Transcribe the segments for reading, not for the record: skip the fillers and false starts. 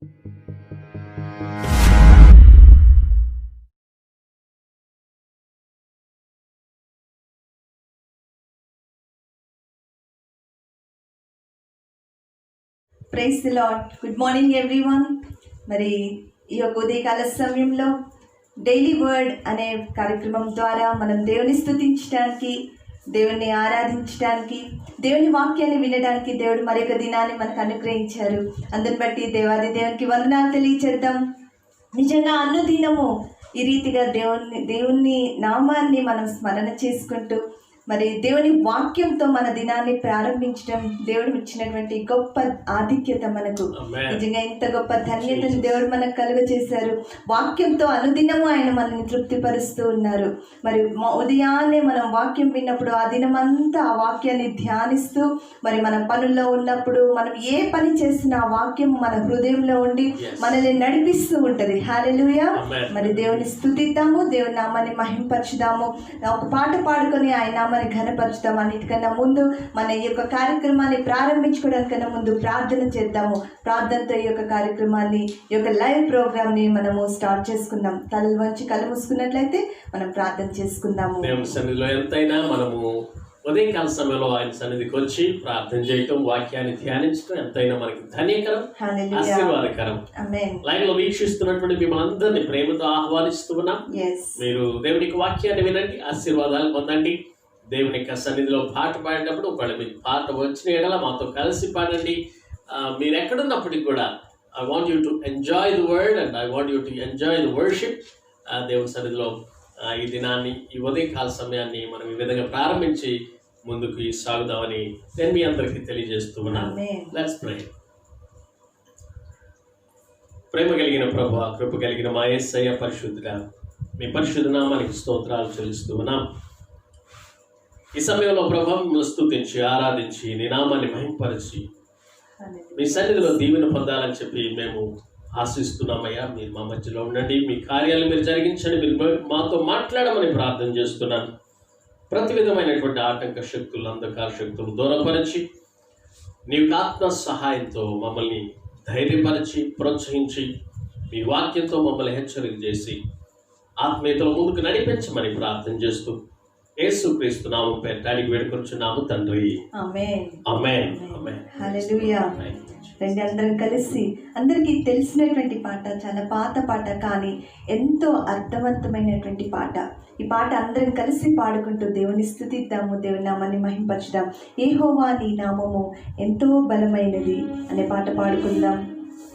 Praise the Lord. Good morning everyone. మరి ఈ యొక్క ఉదయకాల సమయంలో డైలీ వర్డ్ అనే కార్యక్రమం ద్వారా మనం దేవుని స్తుతించడానికి, దేవుని ఆరాధించడానికి, దేవుని వాక్యాన్ని వినడానికి దేవుడు మరొక దినాన్ని మనకు అనుగ్రహించారు. అందుని బట్టి దేవాది దేవునికి వందనాలు తెలియచేద్దాం. నిజంగా అనుదినము ఈ రీతిగా దేవుని నామాన్ని మనం స్మరణ చేసుకుంటూ మరి దేవుని వాక్యంతో మన దినాన్ని ప్రారంభించడం దేవుడు ఇచ్చినటువంటి గొప్ప ఆధిక్యత మనకు. నిజంగా ఇంత గొప్ప ధన్యతను దేవుడు మనకు కలుగజేశారు. వాక్యంతో అనుదినము ఆయన మనల్ని తృప్తిపరుస్తూ ఉన్నారు. మరి ఉదయాన్నే మనం వాక్యం విన్నప్పుడు ఆ దినమంతా ఆ వాక్యాన్ని ధ్యానిస్తూ మరి మన పనుల్లో ఉన్నప్పుడు మనం ఏ పని చేసినా ఆ వాక్యం మన హృదయంలో ఉండి మనల్ని నడిపిస్తూ ఉంటది. హల్లెలూయా. మరి దేవుని స్తుతిద్దాము, దేవుని నామాన్ని మహింపరచుదాము. ఒక పాట పాడుకొని ఆయన నామాన్ని ఘనపరుచుదాం. అన్నిటికన్నా ముందు మన ఈ యొక్క కార్యక్రమాన్ని ప్రారంభించుకోవడానికన్నా ముందు ప్రార్థన చేద్దాము. ప్రార్థనతో ఈ యొక్క కార్యక్రమాన్ని, ఈ యొక్క లైవ్ ప్రోగ్రామ్ని మనము స్టార్ట్ చేసుకుందాం. తలలు వంచి కళ్ళు మూసుకున్నట్లయితే మనం ప్రార్థన చేసుకుందాము. దేవుని సన్నిధిలో ఎంతైనా మనము ఉదయకాల సమయంలో ఆయన సన్నిధికి వచ్చి ప్రార్థన చేయటం, వాక్యాన్ని ధ్యానించడం ఎంతైనా మనకి ధన్యకరం, ఆశీర్వాదకరం. లైవ్ లో వీక్షిస్తున్నటువంటి మిమ్మల్ని అందరినీ ప్రేమతో ఆహ్వానిస్తున్నాం. మీరు దేవునికి వాక్యాన్ని వినండి, ఆశీర్వాదాలు పొందండి. దేవుని యొక్క సన్నిధిలో పాట పాడేటప్పుడు ఒకవేళ మీకు పాట వచ్చిన ఎడల మాతో కలిసి పాడండి. మీరు ఎక్కడున్నప్పటికి కూడా I want you to enjoy the word and I want you to enjoy the worship. దేవుని సన్నిధిలో ఈ దినాన్ని, ఈ ఉదయకాల సమయాన్ని మనం ఈ విధంగా ప్రారంభించి ముందుకు సాగుదామని నేను మీ అందరికీ తెలియజేస్తూ ఉన్నాను. Let's pray. ప్రేమ కలిగిన ప్రభువా, కృప కలిగిన మా యేసయ్య పరిశుద్ధుడా, మీ పరిశుద్ధ నామానికి స్తోత్రాలు చెల్లిస్తూ ఉన్నాం. ఈ సమయంలో ప్రభు మిమ్మల్ని స్తుతించి ఆరాధించి నీ నామాన్ని మహింపరిచి మీ సన్నిధిలో దీవెన పొందాలని చెప్పి మేము ఆశిస్తున్నామయ్యా. మీరు మా మధ్యలో ఉండండి, మీ కార్యాలు మీరు జరిగించండి, మీరు మాతో మాట్లాడమని ప్రార్థన చేస్తున్నాను. ప్రతి విధమైనటువంటి ఆటంక శక్తులు, అంధకార శక్తులు దూరపరిచి నీవు ఆత్మ సహాయంతో మమ్మల్ని ధైర్యపరిచి ప్రోత్సహించి మీ వాక్యంతో మమ్మల్ని హెచ్చరిక చేసి ఆత్మీయతలో ముందుకు నడిపించమని ప్రార్థన చేస్తూ యేసుక్రీస్తు నామం పేరటానికి వేడుకొంచున్నాము తండ్రి. ఆమేన్. ఆమేన్. ఆమేన్. హల్లెలూయా. అందరం కలిసి, అందరికీ తెలిసినటువంటి పాట, చాలా పాత పాట కానీ ఎంతో అర్థవంతమైనటువంటి పాట. ఈ పాట అందరం కలిసి పాడుకుంటూ దేవుని స్తుతిద్దాము, దేవుని నామాన్ని మహింపరచుదాం. యెహోవా నీ నామము ఎంతో బలమైనది అనే పాట పాడుకుందాం.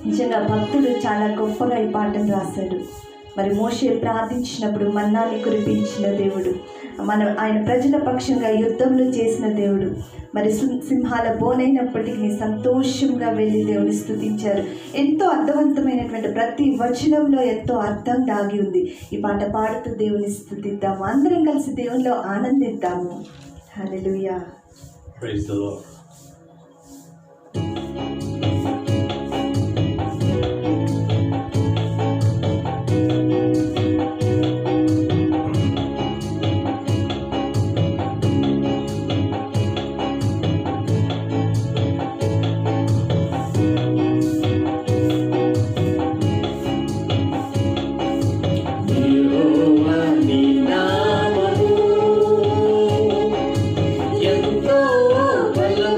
నిజంగా భక్తుడు చాలా గొప్పగా ఈ పాటను రాశాడు. మరి మోషే ప్రార్థించినప్పుడు మన్నాని కురిపించిన దేవుడు, ఆయన ప్రజల పక్షంగా యుద్ధంలో చేసిన దేవుడు, మరి సింహాల బోనైనప్పటికీ సంతోషంగా వెళ్ళి దేవుని స్తుతించారు. ఎంతో అర్థవంతమైనటువంటి ప్రతి వచనంలో ఎంతో అర్థం దాగి ఉంది. ఈ పాట పాడుతూ దేవుని స్తుతిద్దాము, అందరం కలిసి దేవునిలో ఆనందిద్దాము. హల్లెలూయా. Praise the lord. ఎంతో బలమైనది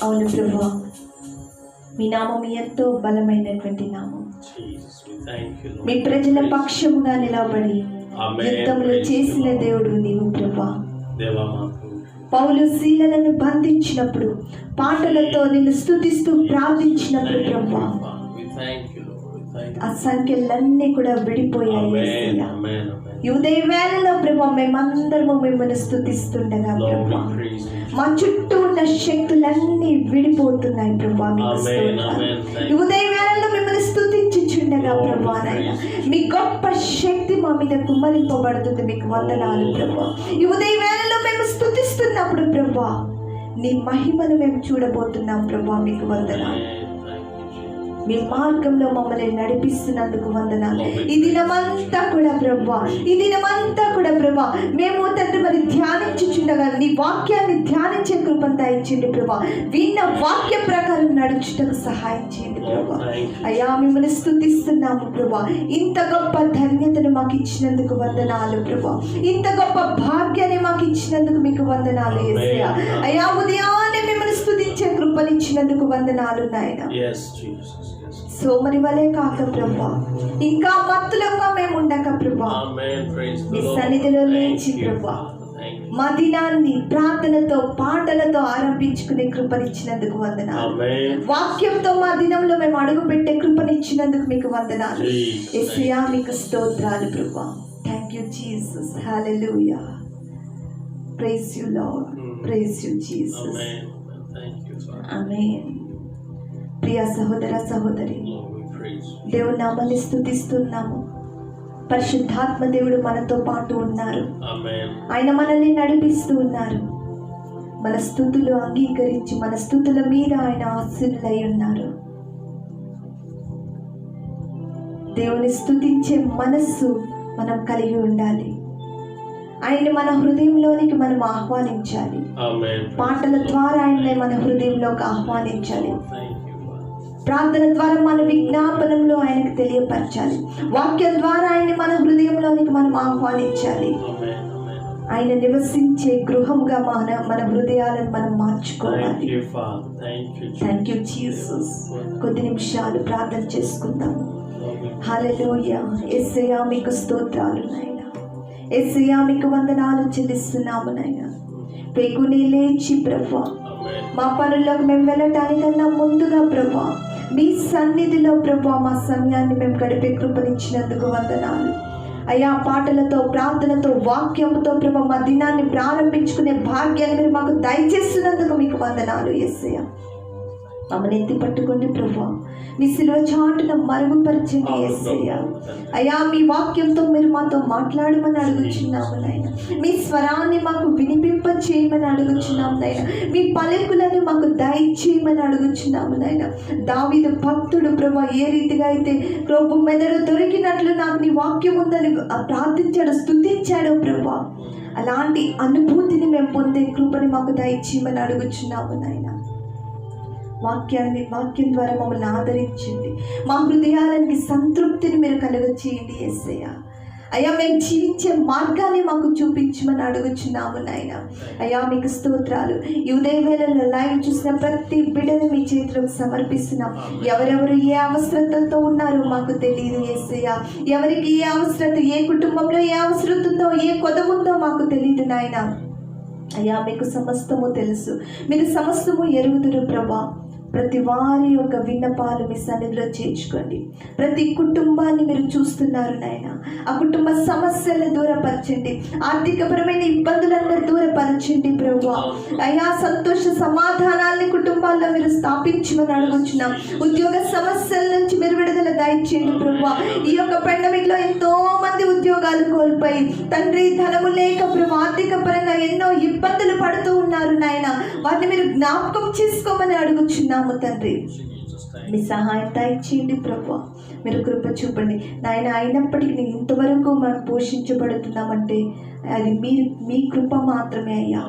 అవును ప్రభా, మీ నామం ఎంతో బలమైనటువంటి నామం. Jesus, we thank you, Lord. మీ ప్రజల పక్షముగా నిలబడి Amen. యుద్ధములు Praise చేసిన the Lord. దేవుడు నీవు ప్రభా. దేవా మాకు పౌలు శీలలను బంధించినప్పుడు పాటలతో నిన్ను స్తుతిస్తూ ప్రార్థించినప్పుడు ప్రభా, we thank you, Lord. We thank you. ఆ సంఖ్యలన్నీ కూడా విడిపోయాయి. Amen. యేసయ్య. Amen. Amen. ఈ ఉదయ వేళలో ప్రభా మేమందరము మిమ్మల్ని స్తుతిస్తుండగా Lord, ప్రభా, we praise you. మా చుట్టూ ఉన్న శక్తులన్నీ విడిపోతున్నాయి ప్రభా. మీకు Amen. స్తోత్రాలు. Amen. Thank ఈ ఉదయ వేళలో మిమ్మల్ని స్తుతించుచుండగా Lord, ప్రభా we నాయన, praise you. మీ గొప్ప శక్తి మా మీద కుమ్మరింపబడుతుంది. మీకు వందనాలు ప్రభా. ఈ ఉదయ వేళలో మేము స్తుతిస్తున్నప్పుడు ప్రభా, నీ మహిమను మేము చూడబోతున్నాం ప్రభా. మీకు వందనాలు. Amen. Thank you, Jesus. మీ మార్గంలో మమ్మల్ని నడిపిస్తున్నందుకు వందనాలు. ఈ దినమంతా కూడా ప్రభా, ఈ దినమంతా కూడా ప్రభా, మేము తండ్రి మరి ధ్యానించుచుండగా నీ వాక్యాన్ని ధ్యానించే కృపను దయచేయండి ప్రభా. విన్న వాక్య ప్రకారం నడుచుటకు సహాయం చేయండి ప్రభా. అయ్యా మిమ్మల్ని స్తుతిస్తున్నాము ప్రభా. ఇంత గొప్ప ధన్యతను మాకు ఇచ్చినందుకు వందనాలు ప్రభా. ఇంత గొప్ప భాగ్యాన్ని మాకు ఇచ్చినందుకు మీకు వందనాలు యేసయ్యా. అయ్యా ఉదయాన్నే మిమ్మల్ని స్తుతించే కృపనిచ్చినందుకు వందనాలు నాయన. Yes, Jesus. Yes. సోమరి వలె కాక ప్రభా, ఇంకా మత్తులంగా మేము ఉండక ప్రభా, Amen. Praise the me Lord. సన్నిధిలో Thank లేచి you, ప్రభా, Father. Thank you. మా దినాన్ని ప్రార్థనతో పాటలతో ఆరంభించుకునే కృపనిచ్చినందుకు వందనాలు. Amen. వాక్యంతో మా దినంలో మేము అడుగు పెట్టే కృపనిచ్చినందుకు మీకు వందనాలు. Jesus. యేసయ్యా మీకు స్తోత్రాలు ప్రభా. Thank you Jesus. Hallelujah. Praise you Lord. Praise you Jesus. Amen. Thank you, Father. ఆమేన్. ప్రియ సహోదర సహోదరి, Lord, we praise you. దేవుని నామాన్ని స్తుతిస్తున్నాము. పరిశుద్ధాత్మ దేవుడు మనతో పాటు ఉన్నారు. Amen. ఆయన మనల్ని నడిపిస్తూ ఉన్నారు. మన స్తుతులు అంగీకరించి మన స్తుతుల మీద ఆయన ఆశీనులై ఉన్నారు. దేవుని స్తుతించే మనస్సు మనం కలిగి ఉండాలి. ఆయన మన హృదయంలోనికి మనం ఆహ్వానించాలి. Amen. పాటల ద్వారా ఆయన్ని మన హృదయంలోకి ఆహ్వానించాలి. Thank you, Father. ప్రార్థన ద్వారా మన విజ్ఞాపనంలో ఆయనకు తెలియపరచాలి. వాక్యం ద్వారా ఆయన మన హృదయంలోనికి మనం ఆహ్వానించాలి. Amen. Amen. ఆయన నివసించే గృహంగా మన హృదయాలను మనం మార్చుకోవాలి. Thank you, Father. Thank you, Jesus. Thank you Jesus. కొద్ది నిమిషాలు ప్రార్థన చేసుకుందాం. Lord, we హల్లెలూయా. యేసయ్యా మీకు స్తోత్రాలు నాయన. యేసయ్యా మీకు వందనాలు చెల్లిస్తున్నాము నాయన. పేగుని లేచి ప్రభా, Amen. మా పనులకు మేము వెళ్ళటానికన్నా ముందుగా ప్రభా, మీ సన్నిధిలో ప్రభా మా సమయాన్ని మేము గడిపే కృపనిచ్చినందుకు వందనాలు. అయ్యా పాటలతో ప్రార్థనతో వాక్యంతో ప్రభా మా దినాన్ని ప్రారంభించుకునే భాగ్యాన్ని మీరు మాకు దయచేస్తున్నందుకు మీకు వందనాలు యేసయ్యా. మమ్మల్ని ఎత్తి పట్టుకోండి ప్రభా, మీ శిలువ చాటున మరుగుపరచండి యేసయ్యా. అయ్యా మీ వాక్యంతో మీరు మాతో మాట్లాడమని అడుగుచున్నాము నాయన. మీ స్వరాన్ని మాకు వినిపింప చేయమని అడుగుచున్నాము నాయన. మీ పలుకులను మాకు దయచేయమని అడుగుచున్నాము నాయన. దావీదు భక్తుడు ప్రభా ఏ రీతిగా అయితే ప్రభు మెదడు దొరికినట్లు నాకు నీ వాక్యం ఉందని ప్రార్థించాడు, స్తుతించాడు ప్రభా, అలాంటి అనుభూతిని మేము పొందే కృపని మాకు దయచేయమని అడుగుచున్నాము నాయన. వాక్యం ద్వారా మమ్మల్ని ఆదరించండి. మా హృదయాలకి సంతృప్తిని మీరు కలుగచేయండి యేసయ్య. అయ్యా మేము జీవించే మార్గాన్ని మాకు చూపించమని అడుగుచున్నాము నాయన. అయ్యా మీకు స్తోత్రాలు. ఈ ఉదయ వేళలో లైవ్ చూసిన ప్రతి బిడ్డని మీ చేతిలోకి సమర్పిస్తున్నాం. ఎవరెవరు ఏ అవసరతతో ఉన్నారో మాకు తెలియదు యేసయ్య. ఎవరికి ఏ అవసరత, ఏ కుటుంబంలో ఏ అవసరత ఉందో, ఏ కొదవ ఉందో మాకు తెలియదు నాయన. అయ్యా మీకు సమస్తము తెలుసు, మీరు సమస్తము ఎరుగుదురు ప్రభా. ప్రతి వారి యొక్క విన్నపాలు మీ సన్నిధిలో చేర్చుకోండి. ప్రతి కుటుంబాన్ని మీరు చూస్తున్నారు నాయన. ఆ కుటుంబ సమస్యలను దూరపరచండి. ఆర్థికపరమైన ఇబ్బందులను దూరపరచండి ప్రభా. అయ్యా సంతోష సమాధానాల్ని కుటుంబాల్లో మీరు స్థాపించమని అడుగుచున్నాం. ఉద్యోగ సమస్యల నుంచి మీరు విడుదల దయచేయండి ప్రభా. ఈ యొక్క పెండమిక్లో ఎంతో మంది ఉద్యోగాలు కోల్పోయి తండ్రి ధనము లేక ప్రభా ఆర్థిక పరంగా ఎన్నో ఇబ్బందులు పడుతూ ఉన్నారు నాయన. వాటిని మీరు జ్ఞాపకం చేసుకోమని అడుగుచున్నాము తండ్రి. మీ సహాయం దయచేయండి ప్రభా. మీరు కృప చూపండి నాయన. అయినప్పటికీ ఇంతవరకు మనం పోషించబడుతున్నామంటే అది మీ కృప మాత్రమే అయ్యా.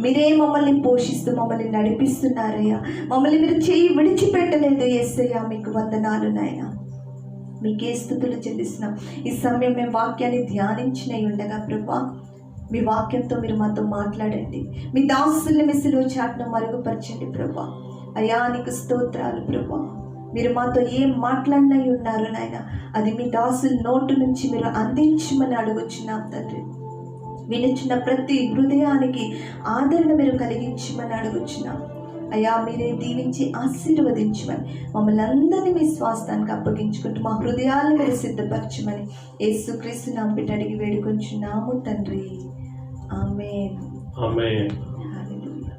మీరే మమ్మల్ని పోషిస్తూ మమ్మల్ని నడిపిస్తున్నారయ్యా. మమ్మల్ని మీరు చేయి విడిచిపెట్టలేదు యేసయ్యా. మీకు వందనాలు నాయన. మీకే స్తుతులు చెల్లిస్తున్నాం. ఈ సమయం మేము వాక్యాన్ని ధ్యానించినై ఉండగా ప్రభా, మీ వాక్యంతో మీరు మాతో మాట్లాడండి. మీ దాసుల్ని మీ శిలువ చాటును మరుగుపరచండి ప్రభా. అయ్యా నీకు స్తోత్రాలు ప్రభా. మీరు మాతో ఏం మాట్లాడినై ఉన్నారు నాయన, అది మీ దాసుల నోటు నుంచి మీరు అందించమని అడుగుచున్నాం తండ్రి. వినిచిన ప్రతి హృదయానికి ఆదరణ మీరు కలిగించమని అడుగుచున్నాం అయ్యా. మీరే దీవించి ఆశీర్వదించమని మమ్మల్ని అందరినీ మీ స్వాస్థానికి అప్పగించుకుంటూ మా హృదయాలను మీరు సిద్ధపరచమని యేసుక్రీస్తు నామమున పెట్టి అడిగి వేడుకొంచున్నాము తండ్రి. ఆమేన్. ఆమేన్. హల్లెలూయా.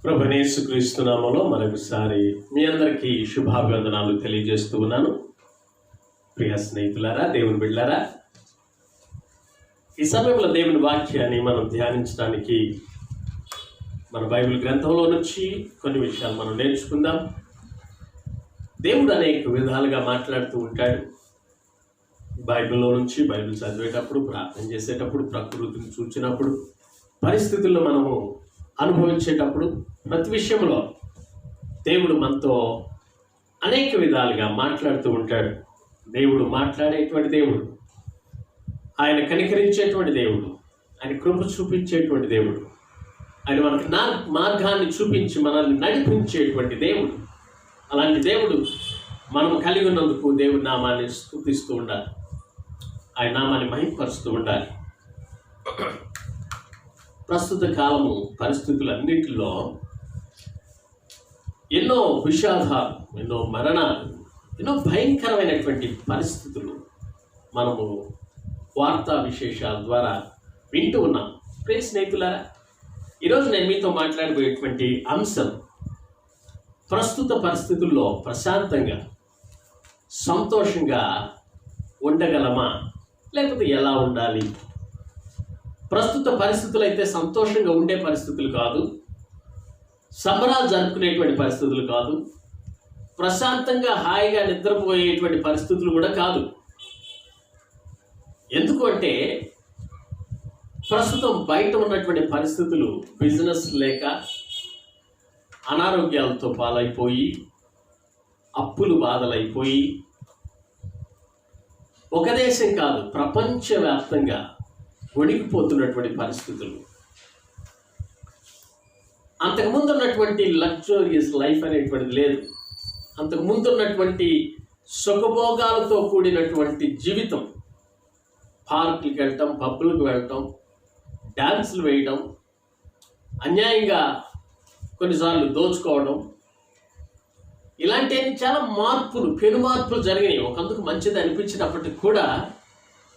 ప్రభువైన యేసుక్రీస్తు నామములో మరొకసారి మీ అందరికీ శుభాభివందనాలు తెలియజేస్తూ ఉన్నాను. ప్రియ స్నేహితులారా, దేవుని బిడ్డలారా, ఈ సమయంలో దేవుని వాక్యాన్ని మనం ధ్యానించడానికి మన బైబిల్ గ్రంథంలో నుంచి కొన్ని విషయాలు మనం నేర్చుకుందాం. దేవుడు అనేక విధాలుగా మాట్లాడుతూ ఉంటాడు. బైబిల్లో నుంచి బైబిల్ చదివేటప్పుడు, ప్రార్థన చేసేటప్పుడు, ప్రకృతిని చూచినప్పుడు, పరిస్థితుల్లో మనము అనుభవించేటప్పుడు, ప్రతి విషయంలో దేవుడు మనతో అనేక విధాలుగా మాట్లాడుతూ ఉంటాడు. దేవుడు మాట్లాడేటువంటి దేవుడు, ఆయన కనికరించేటువంటి దేవుడు, ఆయన కృప చూపించేటువంటి దేవుడు, ఆయన మనకు మార్గాన్ని చూపించి మనల్ని నడిపించేటువంటి దేవుడు. అలాంటి దేవుడు మనం కలిగి ఉన్నందుకు దేవుడి నామాన్ని స్తుతిస్తూ ఉండాలి, ఆయన నామాన్ని మహిమపరుస్తూ ఉండాలి. ప్రస్తుత కాలము పరిస్థితులన్నింటిలో ఎన్నో విషాదాలు, ఎన్నో మరణాలు, ఎన్నో భయంకరమైనటువంటి పరిస్థితులు మనము వార్తా విశేషాల ద్వారా వింటూ ఉన్నాం. ప్రియ స్నేహితులారా, ఈరోజు నేను మీతో మాట్లాడబోయేటువంటి అంశం, ప్రస్తుత పరిస్థితుల్లో ప్రశాంతంగా సంతోషంగా ఉండగలమా, లేకపోతే ఎలా ఉండాలి? ప్రస్తుత పరిస్థితులు అయితే సంతోషంగా ఉండే పరిస్థితులు కాదు, సంబరాలు జరుపుకునేటువంటి పరిస్థితులు కాదు, ప్రశాంతంగా హాయిగా నిద్రపోయేటువంటి పరిస్థితులు కూడా కాదు. ఎందుకు అంటే ప్రస్తుతం బయట ఉన్నటువంటి పరిస్థితులు బిజినెస్ లేక అనారోగ్యాలతో పాలైపోయి, అప్పులు బాధలైపోయి, ఒక దేశం కాదు ప్రపంచవ్యాప్తంగా వణికిపోతున్నటువంటి పరిస్థితులు. అంతకుముందు ఉన్నటువంటి లగ్జూరియస్ లైఫ్ అనేటువంటిది లేదు. అంతకుముందు ఉన్నటువంటి సుఖభోగాలతో కూడినటువంటి జీవితం, పార్కులకు వెళ్ళటం, పబ్బులకు వెళ్ళటం, డ్యాన్సులు వేయడం, అన్యాయంగా కొన్నిసార్లు దోచుకోవడం, ఇలాంటివి చాలా పెను మార్పులు జరిగినాయి. ఒకందుకు మంచిది అనిపించినప్పటికీ కూడా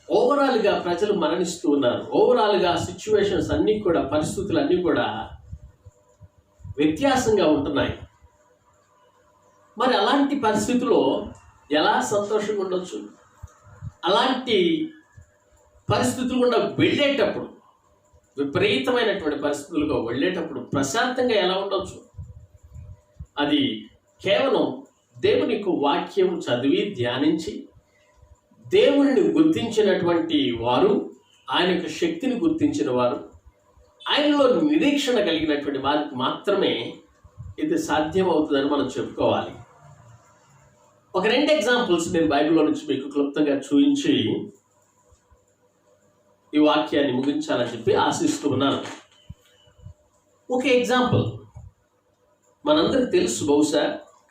ఓవరాల్గా ప్రజలు మరణిస్తూ ఉన్నారు. ఓవరాల్గా సిచ్యువేషన్స్ అన్నీ కూడా, పరిస్థితులు అన్నీ కూడా వ్యత్యాసంగా ఉంటున్నాయి. మరి అలాంటి పరిస్థితుల్లో ఎలా సంతోషంగా ఉండొచ్చు? అలాంటి పరిస్థితులు గుండా వెళ్ళేటప్పుడు, విపరీతమైనటువంటి పరిస్థితులుగా వెళ్ళేటప్పుడు ప్రశాంతంగా ఎలా ఉండొచ్చు? అది కేవలం దేవుని యొక్క వాక్యం చదివి ధ్యానించి దేవుని గుర్తించినటువంటి వారు, ఆయన యొక్క శక్తిని గుర్తించిన వారు, ఆయనలో నిరీక్షణ కలిగినటువంటి వారికి మాత్రమే ఇది సాధ్యమవుతుందని మనం చెప్పుకోవాలి. ఒక 2 ఎగ్జాంపుల్స్ నేను బైబిల్లో నుంచి మీకు క్లుప్తంగా చూపించి ఈ వాక్యాన్ని ముగించాలని చెప్పి ఆశిస్తూ ఉన్నాను. ఒక ఎగ్జాంపుల్ మనందరికి తెలుసు, బహుశా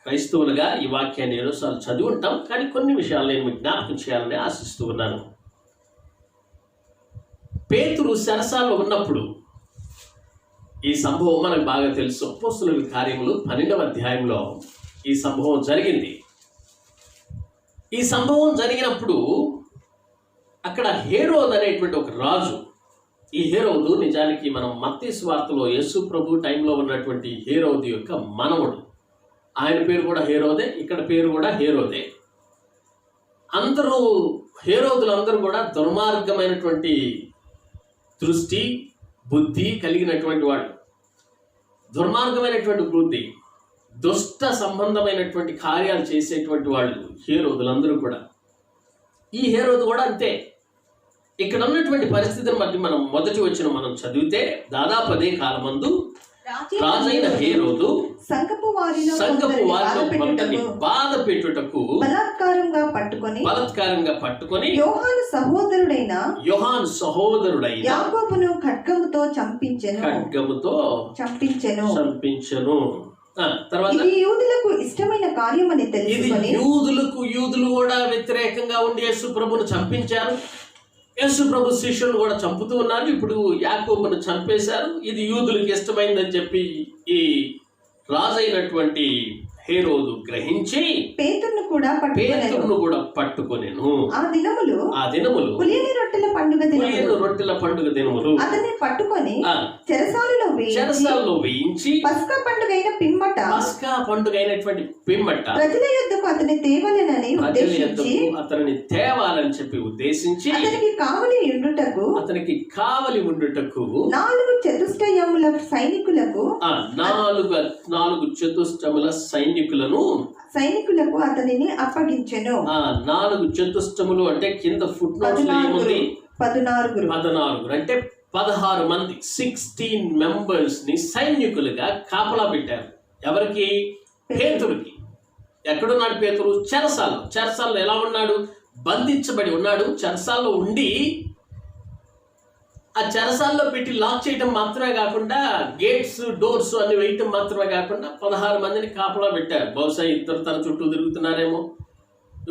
క్రైస్తవులుగా ఈ వాక్యాన్ని ఎన్నోసార్లు చదివి ఉంటాం, కానీ కొన్ని విషయాలు నేను మీకు జ్ఞాపకం చేయాలని ఆశిస్తూ ఉన్నాను. పేతురు చెరసాలలో ఉన్నప్పుడు ఈ సంభవం మనకు బాగా తెలుసు. అపోస్తలుల కార్యములు 12వ అధ్యాయంలో ఈ సంభవం జరిగింది. ఈ సంభవం జరిగినప్పుడు అక్కడ హేరోదు అనేటువంటి ఒక రాజు, ఈ హేరోదు నిజానికి మనం మత్తయి సువార్తలో యేసు ప్రభు టైంలో ఉన్నటువంటి హేరోదు యొక్క మనవడు. ఆయన పేరు కూడా హేరోదే, ఇక్కడ పేరు కూడా హేరోదే. అందరూ హేరోదులందరూ కూడా దుర్మార్గమైనటువంటి దృష్టి, బుద్ధి కలిగినటువంటి వాళ్ళు, దుర్మార్గమైనటువంటి బుద్ధి, దుష్ట సంబంధమైనటువంటి కార్యాలు చేసేటువంటి వాళ్ళు హేరోదులందరూ కూడా. ఈ హేరోదు కూడా అంతే. ఇక్కడ ఉన్నటువంటి పరిస్థితిని బట్టి మనం మొదటి వచ్చిన మనం చదివితే, దాదాపు అదే కాలమందు రాజైన హేరోదు సంఘపు వారిలో కొందరిని బాధ పెట్టుటకు బలాత్కారంగా పట్టుకొని యోహాను సహోదరుడైన యాకోబును ఖడ్గముతో చంపించెను. తర్వాత యూదులకు ఇష్టమైన కార్యమని తెలుసుకొని యూదులు కూడా వ్యతిరేకంగా ఉండి యేసు ప్రభును చంపించారు. యేసు ప్రభు శిష్యులను కూడా చంపుతూ ఉన్నారు. ఇప్పుడు యాకోబును చంపేశారు. ఇది యూదులకు ఇష్టమైందని చెప్పి ఈ రాజైనటువంటి హేరోదు గ్రహించి పేతురును కూడా పట్టుకొనెను. ఆ దినములు పులియని రొట్టెల పండుగ దినములు అతన్ని పట్టుకొని చెరసాలలో వేయించి పస్కా పండుగైనటువంటి పిమ్మట ప్రజల యొద్దకు అతన్ని తేవాలని చెప్పి ఉద్దేశించి అతనికి కావలి ఉండుటకు 4 చతుష్టయముల సైనికులకు 4 చతుష్టముల సైనికులకు అతనిని అప్పగించెను. 4 చతుష్టములు అంటే కింద ఫుట్ నోట్స్ లో ఏముంది? 14 అంటే 16 మంది 16 మెంబర్స్ ని సైనికులుగా కాపలా పెట్టారు. ఎవరికి? పేతురుకి. ఎక్కడున్నాడు పేతురు? చెరసాల్లో ఎలా ఉన్నాడు? బంధించబడి ఉన్నాడు. చెరసాల్లో ఉండి ఆ చెరసాల్లో పెట్టి లాక్ చేయటం మాత్రమే కాకుండా గేట్స్ డోర్స్ అన్ని వేయటం మాత్రమే కాకుండా 16 మందిని కాపలా పెట్టారు. బహుశా 2 తన చుట్టూ తిరుగుతున్నారేమో,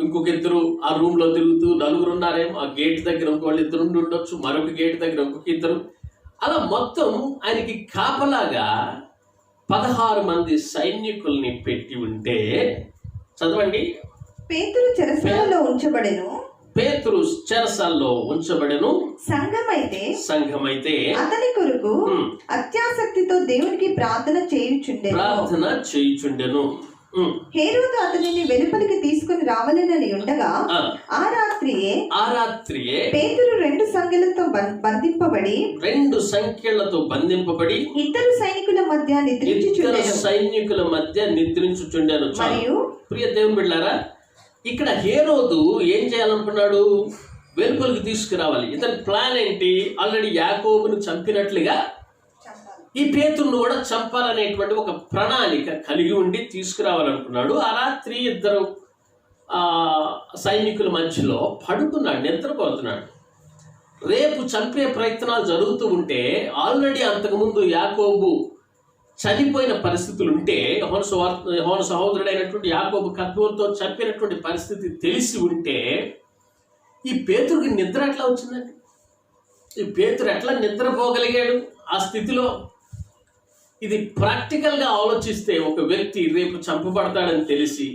ఇంకొక 2 ఆ రూమ్ లో తిరుగుతూ 4 ఉన్నారేమో, ఆ గేట్ దగ్గర ఇంకోళ్ళు 2 ఉండొచ్చు, మరొక గేట్ దగ్గర ఇంకొక 2. అలా మొత్తం ఆయనకి కాపలాగా 16 మంది సైనికుల్ని పెట్టి ఉంటే, చదవండి. పేతురు చెరసాలలో ఉంచబడెను. సంఘమైతే అతని కొరకు అత్యాసక్తితో దేవునికి ప్రార్థన చేయుచుండెను. హేరోదు అతనిని వెలుపలికి తీసుకుని రావాలని ఉండగా ఆ రాత్రియే పేతురు 2 సంఖ్యలతో బంధింపబడి ఇద్దరు సైనికుల మధ్య నిద్రించుచుండెను. మరియు ప్రియ దేవుని బిడ్డలారా, ఇక్కడ హేరోదు ఏం చేయాలనుకున్నాడు? వెలుపలికి తీసుకురావాలి. ఇతని ప్లాన్ ఏంటి? ఆల్రెడీ యాకోబును చంపినట్లుగా ఈ పేతురును కూడా చంపాలనేటువంటి ఒక ప్రణాళిక కలిగి ఉండి తీసుకురావాలనుకున్నాడు. ఆ రాత్రి 2 సైనికుల మధ్యలో పడుకున్నాడు, నిద్రపోతున్నాడు. రేపు చంపే ప్రయత్నాలు జరుగుతూ ఉంటే, ఆల్రెడీ అంతకుముందు యాకోబు చనిపోయిన పరిస్థితులు ఉంటే, యోహాను సహోదరుడైనటువంటి యాకోబు ఖడ్గంతో చంపినటువంటి పరిస్థితి తెలిసి ఉంటే, ఈ పేతురుకి నిద్ర ఎట్లా వచ్చిందండి? ఈ పేతురు ఎట్లా నిద్రపోగలిగాడు ఆ స్థితిలో? ఇది ప్రాక్టికల్గా ఆలోచిస్తే, ఒక వ్యక్తి రేపు చంపబడతాడని తెలిసి,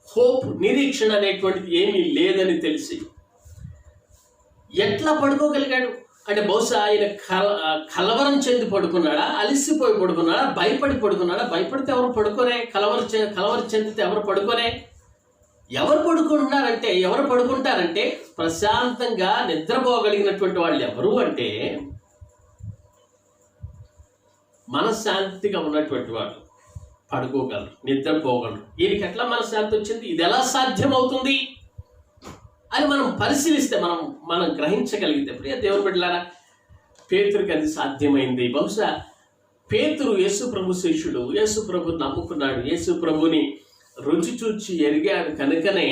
హోప్, నిరీక్షణ అనేటువంటిది ఏమీ లేదని తెలిసి ఎట్లా పడుకోగలిగాడు? అంటే బహుశా ఆయన కలవరం చెంది పడుకున్నాడా, అలిసిపోయి పడుకున్నాడా, భయపడి పడుకున్నాడా? భయపడితే ఎవరు పడుకోరే. కలవరం చెందితే ఎవరు పడుకోరే. ఎవరు పడుకుంటారంటే ప్రశాంతంగా నిద్రపోగలిగినటువంటి వాళ్ళు ఎవరు అంటే మనశ్శాంతిగా ఉన్నటువంటి వాళ్ళు పడుకోగలరు, నిద్రపోగలరు. వీరికి ఎట్లా మనశ్శాంతి వచ్చింది? ఇది ఎలా సాధ్యమవుతుంది అని మనం పరిశీలిస్తే, మనం గ్రహించగలిగితే, ప్రియ దేవుని బిడ్డలారా, పేతురుకి అది సాధ్యమైంది. బహుశా పేతురు యేసు ప్రభు శిష్యుడు, యేసు ప్రభు నమ్ముకున్నాడు, యేసు ప్రభుని రుచి చూచి ఎరిగాడు కనుకనే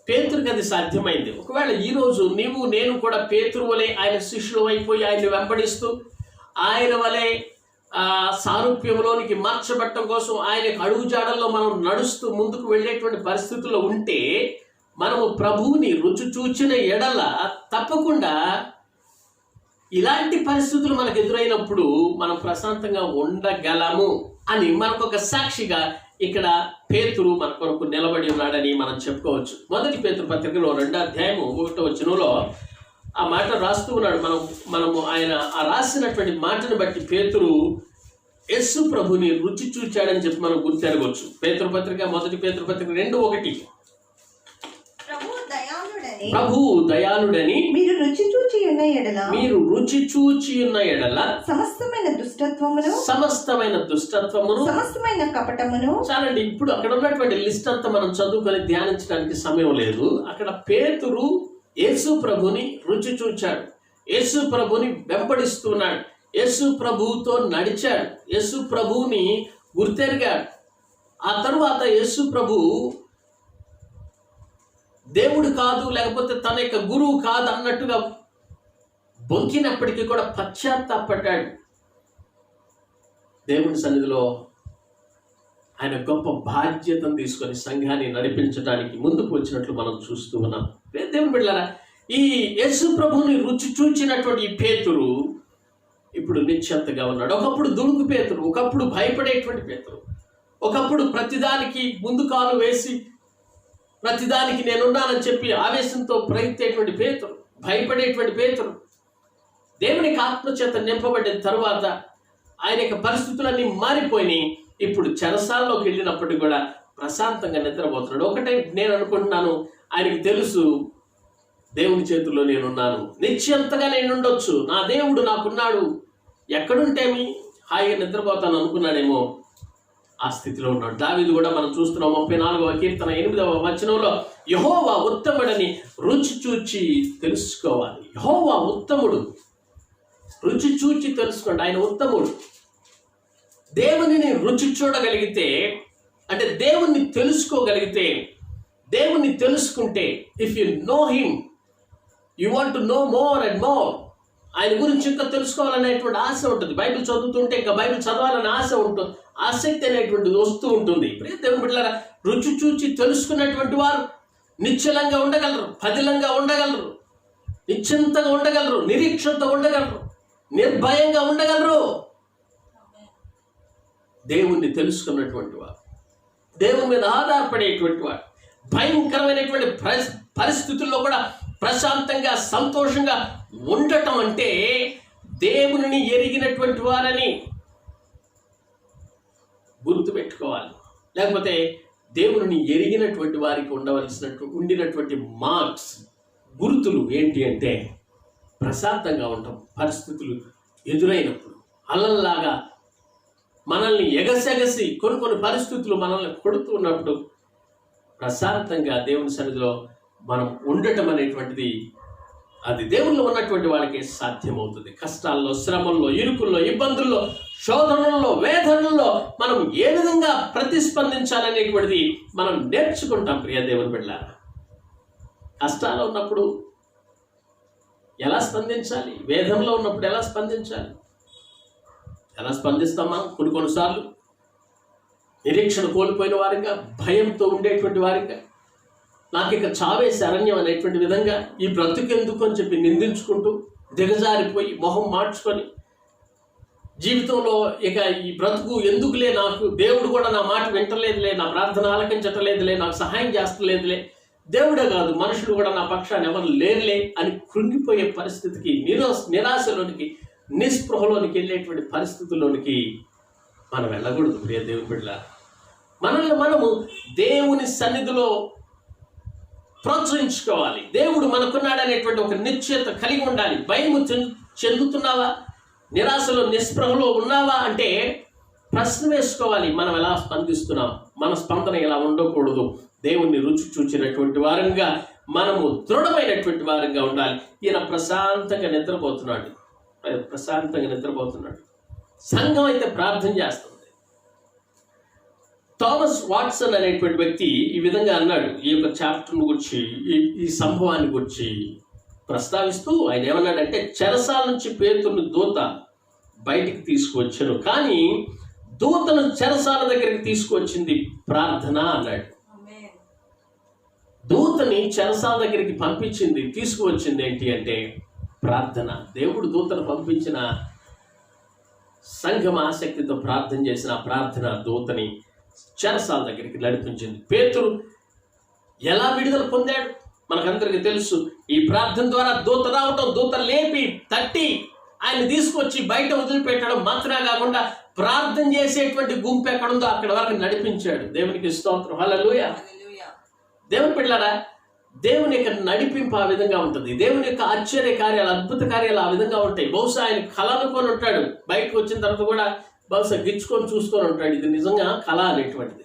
పేతురుకి అది సాధ్యమైంది. ఒకవేళ ఈరోజు నీవు నేను కూడా పేతురు వలె ఆయన శిష్యులు అయిపోయి ఆయన్ని వెంబడిస్తూ ఆయన వలె సారూప్యంలోనికి మార్చబట్టం కోసం ఆయన అడుగుజాడల్లో మనం నడుస్తూ ముందుకు వెళ్ళేటువంటి పరిస్థితుల్లో ఉంటే, మనము ప్రభువుని రుచి చూచిన ఎడల తప్పకుండా ఇలాంటి పరిస్థితులు మనకు ఎదురైనప్పుడు మనం ప్రశాంతంగా ఉండగలము అని మనకు ఒక సాక్షిగా ఇక్కడ పేతురు మన కొరకు నిలబడి ఉన్నాడని మనం చెప్పుకోవచ్చు. 1 పేతురు పత్రికలో 2వ అధ్యాయము 1వ వచనంలో ఆ మాట రాస్తూ ఉన్నాడు. మనము ఆయన ఆ రాసినటువంటి మాటను బట్టి పేతురు యేసు ప్రభుని రుచి చూచాడని చెప్పి మనం గుర్తెరగవచ్చు. పేతురు పత్రిక 1 పేతురు పత్రిక 2:1 ప్రభు దయాళుడని మీరు రుచి చూచి ఉన్న ఎడల సమస్తమైన దుష్టత్వమును సమస్తమైన కపటమును. చాలండి, ఇప్పుడు అక్కడ ఉన్నటువంటి లిస్ట్ అంతా మనం చదువుకొని ధ్యానించడానికి సమయం లేదు. అక్కడ పేతురు యేసు ప్రభుని రుచి చూచాడు, యేసు ప్రభుని వెంబడిస్తున్నాడు, యేసు ప్రభువుతో నడిచాడు, యేసు ప్రభువుని గుర్తెరిగాడు. ఆ తరువాత యేసు ప్రభు దేవుడు కాదు, లేకపోతే తన యొక్క గురువు కాదు అన్నట్టుగా బొంకినప్పటికీ కూడా పశ్చాత్తాపడ్డాడు. దేవుని సన్నిధిలో ఆయన గొప్ప బాధ్యతను తీసుకొని సంఘాన్ని నడిపించడానికి ముందుకు వచ్చినట్లు మనం చూస్తూ ఉన్నాం. దేవుని బిడ్డలారా, ఈ యేసు ప్రభువుని రుచి చూచినటువంటి ఈ పేతురు ఇప్పుడు నిశ్చంతగా ఉన్నాడు. ఒకప్పుడు దుడుకు పేతురు, ఒకప్పుడు భయపడేటువంటి పేతురు, ఒకప్పుడు ప్రతిదానికి ముందు కాలు వేసి ప్రతిదానికి నేనున్నానని చెప్పి ఆవేశంతో ప్రయత్నేటువంటి పేతురు, భయపడేటువంటి పేతురు దేవునికి ఆత్మచేత నింపబడిన తరువాత ఆయన యొక్క పరిస్థితులన్నీ మారిపోయినాయి. ఇప్పుడు చెరసాల్లోకి వెళ్ళినప్పటికీ కూడా ప్రశాంతంగా నిద్రపోతున్నాడు. ఒకటే నేను అనుకుంటున్నాను, ఆయనకి తెలుసు దేవుని చేతుల్లో నేనున్నాను, నిశ్చయంతగా నేను ఉండొచ్చు, నా దేవుడు నాకున్నాడు, ఎక్కడుంటేమి హాయిగా నిద్రపోతాను అనుకున్నాడేమో. ఆ స్థితిలో ఉన్నాడు. దావీదు కూడా మనం చూస్తున్నాం 34వ కీర్తన 8వ వచనంలో, యెహోవా ఉత్తముడని రుచి చూచి తెలుసుకోవాలి. యెహోవా ఉత్తముడు, రుచి చూచి తెలుసుకోండి, ఆయన ఉత్తముడు. దేవునిని రుచి చూడగలిగితే, అంటే దేవుణ్ణి తెలుసుకోగలిగితే, దేవుణ్ణి తెలుసుకుంటే, if you know him you want to know more and more, ఆయన గురించి ఇంకా తెలుసుకోవాలనేటువంటి ఆశ ఉంటుంది. బైబిల్ చదువుతుంటే ఇంకా బైబిల్ చదవాలని ఆశ ఉంటుంది, ఆసక్తి అనేటువంటిది వస్తూ ఉంటుంది. దేవుని బిడ్డలారా, రుచి చూచి తెలుసుకున్నటువంటి వారు నిశ్చలంగా ఉండగలరు, పదిలంగా ఉండగలరు, నిశ్చింతగా ఉండగలరు, నిరీక్షణతో ఉండగలరు, నిర్భయంగా ఉండగలరు. దేవుణ్ణి తెలుసుకున్నటువంటి వారు, దేవుని మీద ఆధారపడేటువంటి వారు, భయంకరమైనటువంటి పరిస్థితుల్లో కూడా ప్రశాంతంగా సంతోషంగా ఉండటం అంటే దేవుని ఎరిగినటువంటి వారని గుర్తుపెట్టుకోవాలి. లేకపోతే దేవుని ఎరిగినటువంటి వారికి ఉండినటువంటి మార్క్స్, గుర్తులు ఏంటి అంటే ప్రశాంతంగా ఉండటం. పరిస్థితులు ఎదురైనప్పుడు అల్లల్లాగా మనల్ని ఎగసెగసి కొన్ని పరిస్థితులు మనల్ని కొడుతూ ఉన్నప్పుడు ప్రశాంతంగా దేవుని సన్నిధిలో మనం ఉండటం అనేటువంటిది అది దేవుల్లో ఉన్నటువంటి వాళ్ళకి సాధ్యమవుతుంది. కష్టాల్లో, శ్రమల్లో, ఇరుకుల్లో, ఇబ్బందుల్లో, శోధనల్లో, వేదనల్లో మనం ఏ విధంగా ప్రతిస్పందించాలనేటువంటిది మనం నేర్చుకుంటాం. ప్రియ దేవుని బిడ్డలారా, కష్టాల్లో ఉన్నప్పుడు ఎలా స్పందించాలి, వేదనలో ఉన్నప్పుడు ఎలా స్పందించాలి, ఎలా స్పందిస్తామా? కొన్నిసార్లు నిరీక్షణ కోల్పోయిన వారిగా, భయంతో ఉండేటువంటి వారిగా, నాకు ఇక చావే శరణ్యం అనేటువంటి విధంగా ఈ బ్రతుకెందుకు అని చెప్పి నిందించుకుంటూ దిగజారిపోయి మొహం మార్చుకొని జీవితంలో ఇక ఈ బ్రతుకు ఎందుకులే, నాకు దేవుడు కూడా నా మాట వింటలేదులే, నా ప్రార్థన ఆలకించటలేదులే, నాకు సహాయం చేస్తలేదులే, దేవుడే కాదు మనుషులు కూడా నా పక్షాన్ని ఎవరు లేరులే అని కృంగిపోయే పరిస్థితికి, నిరాశలోనికి, నిస్పృహలోనికి వెళ్ళేటువంటి పరిస్థితుల్లోనికి మనం వెళ్ళకూడదు. ప్రియ దేవుని బిడ్డలారా, మనల్ని మనము దేవుని సన్నిధిలో ప్రోత్సహించుకోవాలి. దేవుడు మనకున్నాడనేటువంటి ఒక నిశ్చయత కలిగి ఉండాలి. భయము చెందుతున్నావా, నిరాశలో, నిస్పృహలో ఉన్నావా అంటే ప్రశ్న వేసుకోవాలి. మనం ఎలా స్పందిస్తున్నాం, మన స్పందన ఎలా ఉండకూడదు. దేవుణ్ణి రుచి చూచినటువంటి వారంగా, మనము దృఢమైనటువంటి వారంగా ఉండాలి. ఈయన ప్రశాంతంగా నిద్రపోతున్నాడు, సంఘం అయితే ప్రార్థన చేస్తుంది. థామస్ వాట్సన్ అనేటువంటి వ్యక్తి ఈ విధంగా అన్నాడు. ఈ యొక్క చాప్టర్ను గురించి, ఈ సంభవాన్ని గురించి ప్రస్తావిస్తూ ఆయన ఏమన్నాడంటే, చెరసాల నుంచి పేతురుని దూత బయటికి తీసుకువచ్చాను, కానీ దూతను చెరసాల దగ్గరికి తీసుకువచ్చింది ప్రార్థన అన్నాడు. దూతని చెరసాల దగ్గరికి తీసుకువచ్చింది ఏంటి అంటే ప్రార్థన. దేవుడు దూతను పంపించిన, సంఘం ఆసక్తితో ప్రార్థన చేసిన ప్రార్థన దూతని చెరసాల దగ్గరికి నడిపించింది. పేతురు ఎలా విడుదల పొందాడు మనకందరికీ తెలుసు. ఈ ప్రార్థన ద్వారా దూత రావటం, దూత లేపి తట్టి ఆయన తీసుకొచ్చి బయట వదిలిపెట్టడం మాత్రమే కాకుండా ప్రార్థన చేసేటువంటి గుంపు ఎక్కడుందో అక్కడ వరకు నడిపించాడు. దేవునికి స్తోత్రం, హల్లెలూయా. దేవుని బిడ్డలారా, దేవుని యొక్క నడిపింపు ఆ విధంగా ఉంటుంది. దేవుని యొక్క ఆశ్చర్య కార్యాలు, అద్భుత కార్యాలు ఆ విధంగా ఉంటాయి. బహుశా ఆయన కళ అనుకొని ఉంటాడు, బయటకు వచ్చిన తర్వాత కూడా బహుశా గిచ్చుకొని చూసుకొని ఉంటాడు, ఇది నిజంగా కళ అనేటువంటిది.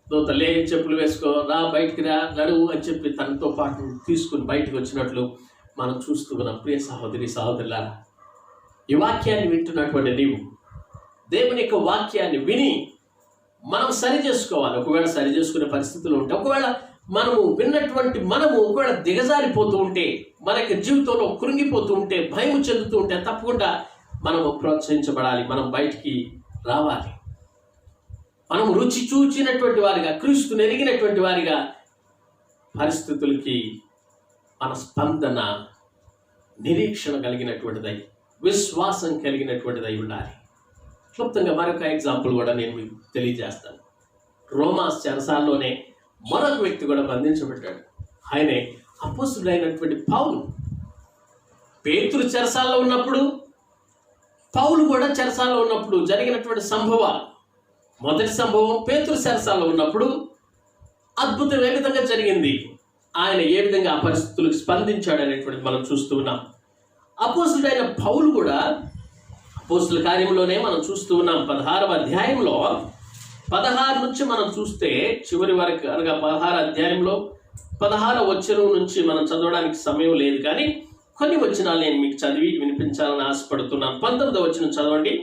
దూత లే, చెప్పులు వేసుకో, రా, బయటికి రా, నడువు అని చెప్పి తనతో పాటు తీసుకుని బయటకు వచ్చినట్లు మనం చూస్తూ ఉన్నాం. ప్రియ సహోదరి సహోదరులారా, ఈ వాక్యాన్ని వింటున్నటువంటి నీవు దేవుని యొక్క వాక్యాన్ని విని మనం సరి చేసుకోవాలి. ఒకవేళ సరి చేసుకునే పరిస్థితులు ఉంటే, ఒకవేళ మనము విన్నటువంటి ఒకవేళ దిగజారిపోతూ ఉంటే, మన యొక్క జీవితంలో కృంగిపోతూ ఉంటే, భయం చెందుతూ ఉంటే తప్పకుండా మనము ప్రోత్సహించబడాలి. మనం బయటికి రావాలి. మనం రుచి చూచినటువంటి వారిగా, క్రీస్తుని ఎరిగినటువంటి వారిగా పరిస్థితులకి మన స్పందన నిరీక్షణ కలిగినటువంటిదై, విశ్వాసం కలిగినటువంటిదై ఉండాలి. క్లుప్తంగా మరొక ఎగ్జాంపుల్ కూడా నేను మీకు తెలియజేస్తాను. రోమా చెరసాల్లోనే మరొక వ్యక్తి కూడా బంధించబడ్డాడు. ఆయనే అపోస్తుడైనటువంటి పౌలు. పేతురు చెరసాల్లో ఉన్నప్పుడు, పౌలు కూడా చెరసాల్లో ఉన్నప్పుడు జరిగినటువంటి సంభవాలు. మొదటి సంభవం పేతురు చెరసాల్లో ఉన్నప్పుడు అద్భుతం ఏ విధంగా జరిగింది, ఆయన ఏ విధంగా ఆ పరిస్థితులకు స్పందించాడు అనేటువంటిది మనం చూస్తూ ఉన్నాం. అపోస్తుడైన పౌలు కూడా అపోస్తుల కార్యంలోనే మనం చూస్తూ ఉన్నాం. 16వ అధ్యాయంలో 16 నుంచి మనం చూస్తే చివరి వరకు, అనగా 16 అధ్యాయంలో 16వ వచనం నుంచి మనం చదవడానికి సమయం లేదు, కానీ కొన్ని వచనాలు నేను మీకు చదివి వినిపించాలని ఆశపడుతున్నాను. 19వ వచనం చదవండి.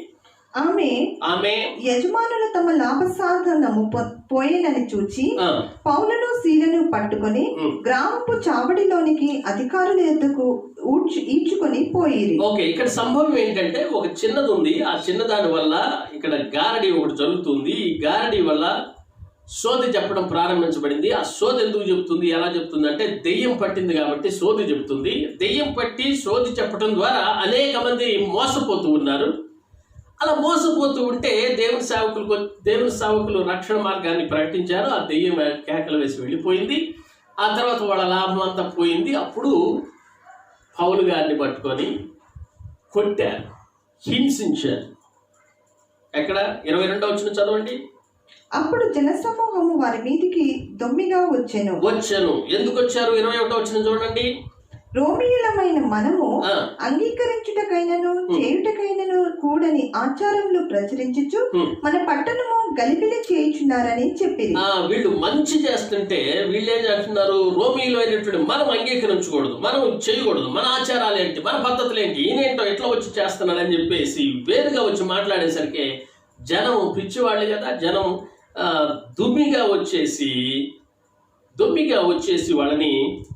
ఆమె యజమానులు తమ లాభసాధనము పోయేనని చూచి పౌలును సీలను పట్టుకొని గ్రామపు చావడిలోనికి అధికారుల యొద్దకు ఈడ్చుకొని పోయిరి. ఓకే, ఇక్కడ సంభవం ఏంటంటే ఒక చిన్నది ఉంది. ఆ చిన్నదాని వల్ల ఇక్కడ గారడి ఒకటి జరుగుతుంది. ఈ గారడి వల్ల సోది చెప్పడం ప్రారంభించబడింది. ఆ సోది ఎందుకు చెప్తుంది, ఎలా చెప్తుంది అంటే, దెయ్యం పట్టింది కాబట్టి సోది చెప్తుంది. దెయ్యం పట్టి సోది చెప్పడం ద్వారా అనేక మంది మోసపోతూ ఉన్నారు. అలా మోసపోతూ ఉంటే దేవుని సేవకులు రక్షణ మార్గాన్ని ప్రకటించారు. ఆ దెయ్యం కేకలు వేసి వెళ్ళిపోయింది. ఆ తర్వాత వాళ్ళ లాభం అంతా పోయింది. అప్పుడు పౌలు గారిని పట్టుకొని కొట్టారు, హింసించారు. ఎక్కడ 22వ వచనం చదవండి. అప్పుడు జనసమూహము వారి మీదికి దొమ్మిగా వచ్చెను. ఎందుకు వచ్చారు? 21వ వచనం చూడండి. రోమియులమైన మనము అంగీకరించుటకైనను చేయుటకైనను కూడని ఆచారములు ప్రచురించుచు మన పట్టణము గలిబిలి చేయుచున్నారని చెప్పి, వీళ్ళు మంచి చేస్తుంటే వీళ్ళు ఏం చేస్తున్నారు? రోమియులు అయినటువంటి మనం అంగీకరించకూడదు, మనం చేయకూడదు, మన ఆచారాలు ఏంటి, మన పద్ధతులు ఏంటి, ఈయనేంటో ఎట్లా వచ్చి చేస్తున్నాడని చెప్పేసి వేరుగా వచ్చి మాట్లాడేసరికి జనం పిచ్చివాళ్ళు కదా, జనం దుమ్మిగా వచ్చేసి వాళ్ళని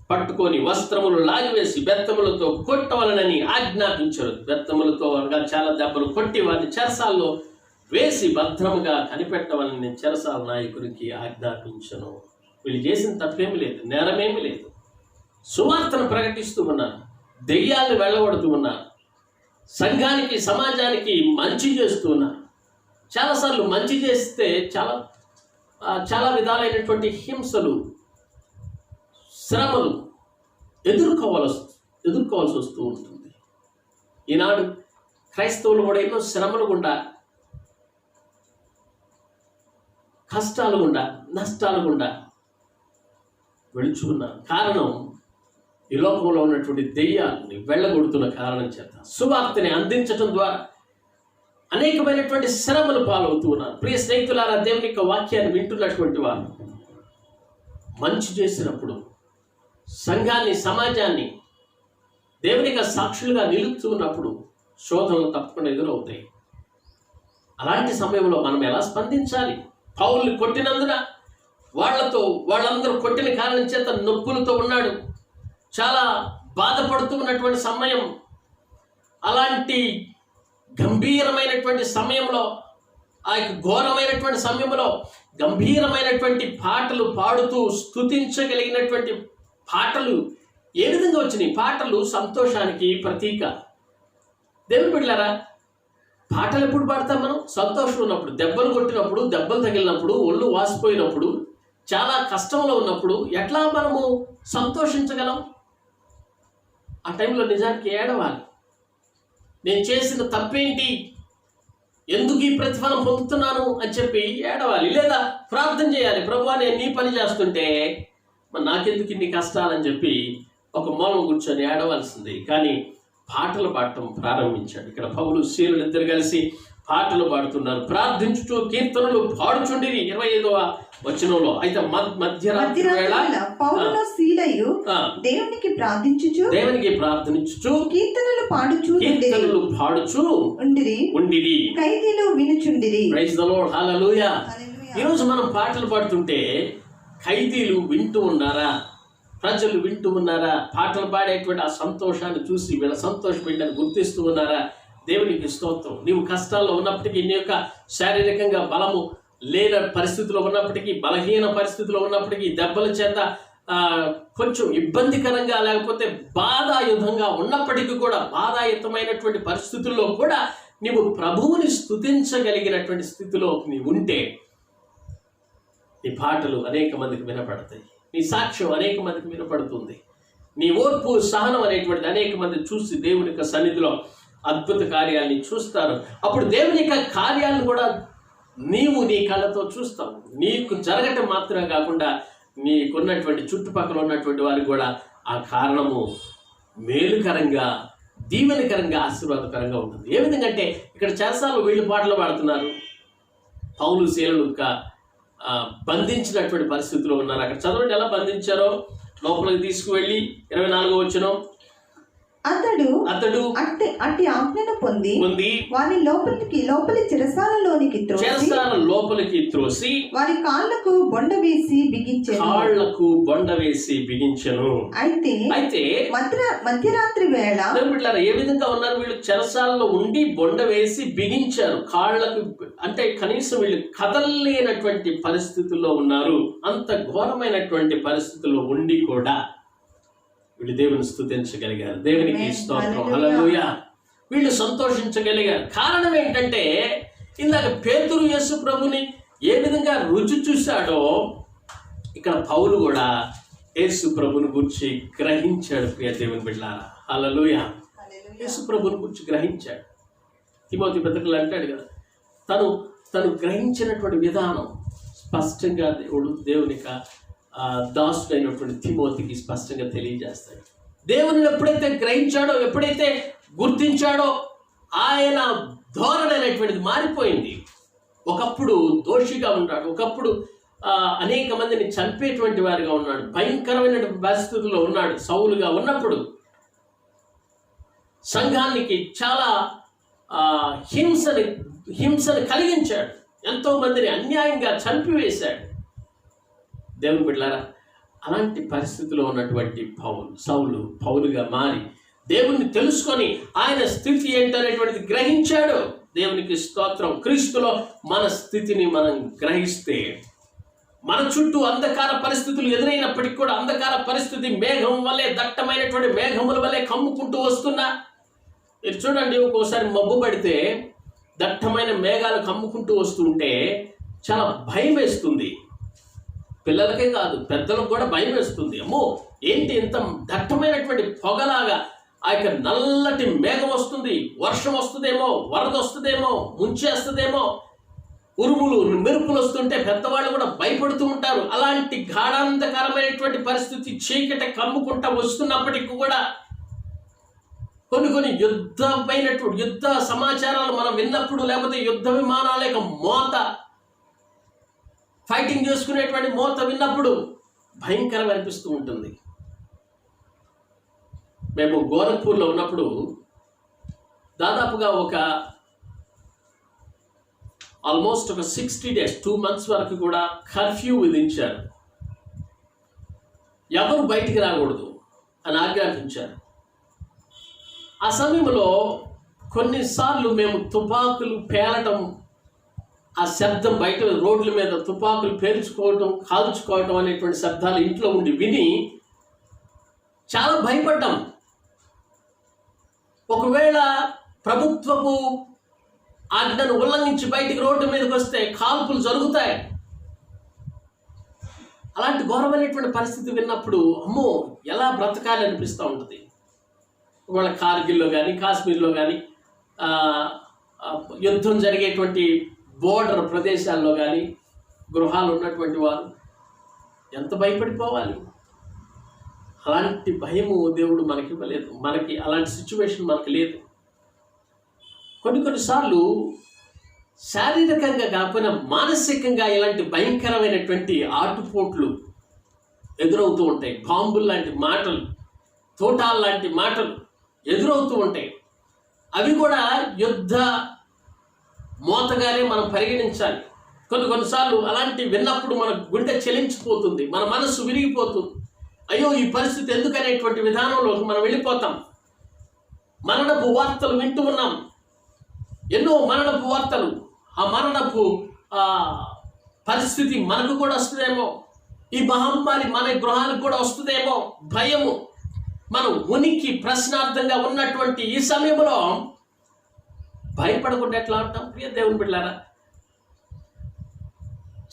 పట్టుకొని వస్త్రములు లాగివేసి బెత్తములతో కొట్టవలనని ఆజ్ఞాపించారు. బెత్తములతో అనగా చాలా దెబ్బలు కొట్టి వారిని చెరసాల్లో వేసి భద్రముగా కనిపెట్టవాలని చెరసాల నాయకుడికి ఆజ్ఞాపించను. వీళ్ళు చేసిన తప్పేమి లేదు, నేరమేమి లేదు. సువార్తను ప్రకటిస్తూ ఉన్నారు, దెయ్యాలను వెళ్ళగొడుతూ ఉన్నారు, సంఘానికి సమాజానికి మంచి చేస్తూ ఉన్నారు. చాలాసార్లు మంచి చేస్తే చాలా విధాలైనటువంటి హింసలు, శ్రమలు ఎదుర్కోవాల్సి వస్తూ ఉంటుంది. ఈనాడు క్రైస్తవులు కూడా ఎన్నో శ్రమలు గుండా, కష్టాలు గుండా, నష్టాలు గుండా వెళుచుకున్నారు. కారణం ఈ లోకంలో ఉన్నటువంటి దెయ్యాన్ని వెళ్ళగొడుతున్న కారణం చేత సువార్తని అందించడం ద్వారా అనేకమైనటువంటి శ్రమలు పాలవుతూ ఉన్నారు. ప్రియ స్నేహితులారా, దేవుని యొక్క వాక్యాన్ని వింటున్నటువంటి వారు మంచి చేసినప్పుడు సంఘాన్ని, సమాజాన్ని దేవుని యొక్క సాక్షులుగా నిలుపుతూ ఉన్నప్పుడు శోధనలు తప్పకుండా ఎదురవుతాయి. అలాంటి సమయంలో మనం ఎలా స్పందించాలి? పౌలుని కొట్టినందున వాళ్ళందరూ కొట్టిన కారణం చేత నొప్పులతో ఉన్నాడు, చాలా బాధపడుతూ ఉన్నటువంటి సమయం. అలాంటి గంభీరమైనటువంటి సమయంలో, ఆ యొక్క ఘోరమైనటువంటి సమయంలో గంభీరమైనటువంటి పాటలు పాడుతూ స్తుతించగలిగినటువంటి పాటలు ఏ విధంగా వచ్చినాయి? పాటలు సంతోషానికి ప్రతీక. దేవుని బిడ్డలారా, పాటలు ఎప్పుడు పాడతాం మనం? సంతోషం ఉన్నప్పుడు, దెబ్బలు కొట్టినప్పుడు, దెబ్బలు తగిలినప్పుడు, ఒళ్ళు వాసిపోయినప్పుడు, చాలా కష్టంలో ఉన్నప్పుడు ఎట్లా మనము సంతోషించగలం? ఆ టైంలో నిజానికి ఏడవాలి. నేను చేసిన తప్పేంటి, ఎందుకు ఈ ప్రతిఫలం పొందుతున్నాను అని చెప్పి ఏడవాలి. లేదా ప్రార్థన చేయాలి, ప్రభువా నేను నీ పని చేస్తుంటే మరి నాకెందుకు ఇన్ని కష్టాలని చెప్పి ఒక మూలం కూర్చొని ఏడవలసింది. కానీ పాటలు పాడటం ప్రారంభించాడు. ఇక్కడ పౌలు శీలులు ఇద్దరు కలిసి పాటలు పాడుతున్నారు. ప్రార్థించుచు కీర్తనలు పాడుచుండిరి. 25వ వచనంలో అయితే మధ్యరాత్రి వేళ పౌలును సీలయు ఆ, దేవునికి ప్రార్థించుచు కీర్తనలు పాడుచు ఉండిరి. ఖైదీలు వినుచుండిరి. ప్రైజ్ ద లార్డ్, హల్లెలూయా. ఈరోజు మనం పాటలు పాడుతుంటే ఖైదీలు వింటూ ఉన్నారా? ప్రజలు వింటూ ఉన్నారా? పాటలు పాడేటువంటి ఆ సంతోషాన్ని చూసి వీళ్ళ సంతోషం ఏంటని గుర్తిస్తూ ఉన్నారా? దేవునికి స్తోత్రం. నీవు కష్టాల్లో ఉన్నప్పటికీ, నీ యొక్క శారీరకంగా బలము లేని పరిస్థితిలో ఉన్నప్పటికీ, బలహీన పరిస్థితిలో ఉన్నప్పటికీ, దెబ్బల చేత కొంచెం ఇబ్బందికరంగా లేకపోతే బాధాయుధంగా ఉన్నప్పటికీ కూడా, బాధాయుతమైనటువంటి పరిస్థితుల్లో కూడా నీవు ప్రభువుని స్తుతించగలిగినటువంటి స్థితిలో నీవు ఉంటే నీ పాటలు అనేక మందికి వినపడతాయి. నీ సాక్ష్యం అనేక మందికి వినపడుతుంది. నీ ఓర్పు సహనం అనేటువంటిది అనేక మంది చూసి దేవుని యొక్క సన్నిధిలో అద్భుత కార్యాలని చూస్తారు. అప్పుడు దేవుని యొక్క కార్యాలను కూడా నీవు నీ కళ్ళతో చూస్తావు. నీకు జరగటం మాత్రమే కాకుండా నీకున్నటువంటి చుట్టుపక్కల ఉన్నటువంటి వారికి కూడా ఆ కారణము మేలుకరంగా, దీవెనకరంగా, ఆశీర్వాదకరంగా ఉంటుంది. ఏ విధంగా అంటే ఇక్కడ చెరసాలలో వీళ్ళు పాటలు పాడుతున్నారు. పౌలు శీలలు బంధించినటువంటి పరిస్థితిలో ఉన్నారు. అక్కడ చదవండి ఎలా బంధించారో. లోపలికి తీసుకువెళ్ళి 24వ వచనం, అతడు అట్టి ఆజ్ఞను పొంది వారి లోపలి చెరసాలలోనికి త్రోసి వారి కాళ్లకు బొండ వేసి బిగించెను. అయితే మధ్యరాత్రి వేళ ఏ విధంగా ఉన్నారు వీళ్ళు? చెరసాలలో ఉండి బొండ వేసి బిగించారు కాళ్లకు. అంటే కనీసం వీళ్ళు కదలలేనటువంటి పరిస్థితుల్లో ఉన్నారు. అంత ఘోరమైనటువంటి పరిస్థితుల్లో ఉండి కూడా వీళ్ళు దేవుని స్తుతించగలిగారు. దేవునికి స్తోత్రం, హల్లెలూయా. వీళ్ళు సంతోషించగలిగారు. కారణం ఏంటంటే ఇందాక పేతురు యేసు ప్రభుని ఏ విధంగా రుచి చూశాడో ఇక్కడ పౌలు కూడా యేసు ప్రభుని గురించి గ్రహించాడు. ప్రియ దేవుని బిడ్డలారా, హల్లెలూయా. యేసు ప్రభుని గురించి గ్రహించాడు. తిమోతి పత్రికలో అంటాడు కదా, తను గ్రహించినటువంటి విధానం స్పష్టంగా దేవుని దాసుడైనటువంటి తిమోతికి స్పష్టంగా తెలియజేస్తాడు. దేవుని ఎప్పుడైతే గ్రహించాడో, ఎప్పుడైతే గుర్తించాడో, ఆయన ధోరణి అనేటువంటిది మారిపోయింది. ఒకప్పుడు దోషిగా ఉన్నాడు, ఒకప్పుడు అనేక మందిని చంపేటువంటి వారిగా ఉన్నాడు, భయంకరమైనటువంటి పరిస్థితుల్లో ఉన్నాడు. సౌలుగా ఉన్నప్పుడు సంఘానికి చాలా హింసని కలిగించాడు. ఎంతో మందిని అన్యాయంగా చంపివేశాడు. దేవుని బిడ్డలారా, అలాంటి పరిస్థితిలో ఉన్నటువంటి సౌలు పౌలుగా మారి దేవుణ్ణి తెలుసుకొని ఆయన స్థితి ఏంటనేటువంటిది గ్రహించాడు. దేవునికి స్తోత్రం. క్రీస్తులో మన స్థితిని మనం గ్రహిస్తే మన చుట్టూ అంధకార పరిస్థితులు ఎదురైనప్పటికీ కూడా, అంధకార పరిస్థితి మేఘం వల్లే, దట్టమైనటువంటి మేఘముల వల్లే కమ్ముకుంటూ వస్తున్నా, మీరు చూడండి, ఒక్కోసారి మబ్బు పడితే దట్టమైన మేఘాలు కమ్ముకుంటూ వస్తుంటే చాలా భయం వేస్తుంది. పిల్లలకే కాదు, పెద్దలకు కూడా భయం వేస్తుంది. అమ్మో, ఏంటి ఇంత దట్టమైనటువంటి పొగలాగా ఆ యొక్క నల్లటి మేఘం వస్తుంది, వర్షం వస్తుందేమో, వరద వస్తుందేమో, ముంచేస్తుందేమో, ఉరుములు మెరుపులు వస్తుంటే పెద్దవాళ్ళు కూడా భయపడుతూ ఉంటారు. అలాంటి గాఢాంధకరమైనటువంటి పరిస్థితి చీకటి కమ్ముకుంటా వస్తున్నప్పటికీ కూడా కొన్ని యుద్ధ సమాచారాలు మనం విన్నప్పుడు, లేకపోతే యుద్ధ విమానాల యొక్క మోత, ఫైటింగ్ చేసుకునేటువంటి మోత విన్నప్పుడు భయంకరం అనిపిస్తూ ఉంటుంది. మేము గోరఖ్పూర్లో ఉన్నప్పుడు దాదాపుగా ఆల్మోస్ట్ ఒక 60 days 2 months వరకు కూడా కర్ఫ్యూ విధించారు. ఎవరు బయటికి రాకూడదు అని ఆజ్ఞాపించారు. ఆ సమయంలో కొన్నిసార్లు మేము తుపాకులు పేలటం, ఆ శబ్దం, బయట రోడ్ల మీద తుపాకులు పేల్చుకోవటం, కాల్చుకోవటం అనేటువంటి శబ్దాలు ఇంట్లో ఉండి విని చాలా భయపడ్డాం. ఒకవేళ ప్రభుత్వపు ఆజ్ఞను ఉల్లంఘించి బయటికి రోడ్డు మీదకి వస్తే కాల్పులు జరుగుతాయి. అలాంటి ఘోరమైనటువంటి పరిస్థితి విన్నప్పుడు అమ్మో, ఎలా బ్రతకాలి అనిపిస్తూ ఉంటుంది. ఒకవేళ కార్గిల్లో కానీ, కాశ్మీర్లో కానీ, యుద్ధం జరిగేటువంటి బోర్డర్ ప్రదేశాల్లో కానీ గృహాలు ఉన్నటువంటి వారు ఎంత భయపడిపోవాలి. అలాంటి భయము దేవుడు మనకి ఇవ్వలేదు. మనకి అలాంటి సిచ్యువేషన్ మనకు లేదు. కొన్నిసార్లు శారీరకంగా కాకపోయినా మానసికంగా ఇలాంటి భయంకరమైనటువంటి ఆటుపోట్లు ఎదురవుతూ ఉంటాయి. బాంబులు లాంటి మాటలు, తోటాలు లాంటి మాటలు ఎదురవుతూ ఉంటాయి. అవి కూడా యుద్ధ మోతగానే మనం పరిగణించాలి. కొన్నిసార్లు అలాంటి విన్నప్పుడు మన గుండె చెలించిపోతుంది, మన మనస్సు విరిగిపోతుంది. అయ్యో ఈ పరిస్థితి ఎందుకనేటువంటి విధానంలోకి మనం వెళ్ళిపోతాం. మరణపు వార్తలు వింటూ ఉన్నాం, ఎన్నో మరణపు వార్తలు. ఆ మరణపు పరిస్థితి మనకు కూడా వస్తుందేమో, ఈ మహమ్మారి మన గృహానికి కూడా వస్తుందేమో భయము. మనం ఉనికి ప్రశ్నార్థంగా ఉన్నటువంటి ఈ సమయంలో భయపడకుండా ఎట్లా ఉంటాం? ప్రియ దేవుని బిడ్డలారా,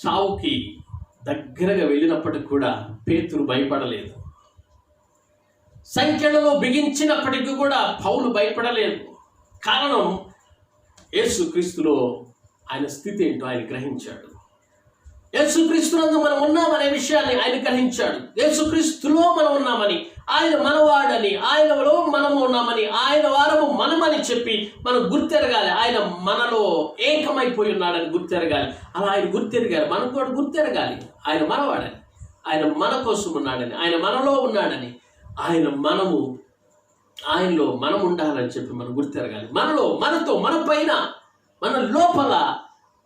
చావుకి దగ్గరగా వెళ్ళినప్పటికి కూడా పేతురు భయపడలేదు. సంఖ్యలలో బిగించినప్పటికీ కూడా పౌలు భయపడలేదు. కారణం యేసుక్రీస్తులో ఆయన స్థితి ఏంటో ఆయన గ్రహించాడు. యేసుక్రీస్తునందు మనం ఉన్నామనే విషయాన్ని ఆయన గ్రహించాడు. యేసుక్రీస్తులో మనం ఉన్నామని, ఆయన మనవాడని, ఆయనలో మనము ఉన్నామని, ఆయన వారము మనమని చెప్పి మనం గుర్తెరగాలి. ఆయన మనలో ఏకమైపోయి ఉన్నాడని గుర్తెరగాలి. అలా ఆయన గుర్తెరగాలి, మనం కూడా గుర్తెరగాలి. ఆయన మనవాడని, ఆయన మన కోసం ఉన్నాడని, ఆయన మనలో ఉన్నాడని, ఆయనలో మనం ఉండాలని చెప్పి మనం గుర్తెరగాలి. మనలో, మనతో, మన పైన, మన లోపల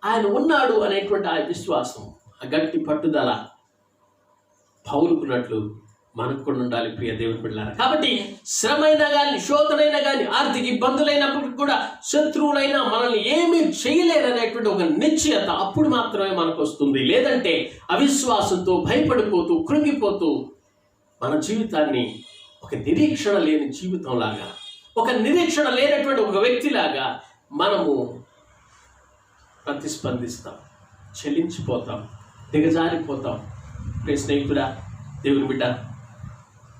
ఆయన ఉన్నాడు అనేటువంటి ఆ విశ్వాసం, ఆ గట్టి పట్టుదల పౌలుకున్నట్లు మనకు కూడా ఉండాలి. ప్రియ దేవుని బిడ్డలారా, కాబట్టి శ్రమైనా కానీ, శోధనైనా కానీ, ఆర్థిక ఇబ్బందులైనప్పటికీ కూడా, శత్రువులైనా మనల్ని ఏమీ చేయలేరనేటువంటి ఒక నిశ్చయత అప్పుడు మాత్రమే మనకు వస్తుంది. లేదంటే అవిశ్వాసంతో భయపడిపోతూ, కృంగిపోతూ మన జీవితాన్ని ఒక నిరీక్షణ లేని జీవితంలాగా, ఒక నిరీక్షణ లేనటువంటి ఒక వ్యక్తిలాగా మనము ప్రతిస్పందిస్తాం, చెల్లించిపోతాం, దిగజారిపోతాం. ప్రియ స్నేహితుడా, దేవుని బిడ్డ,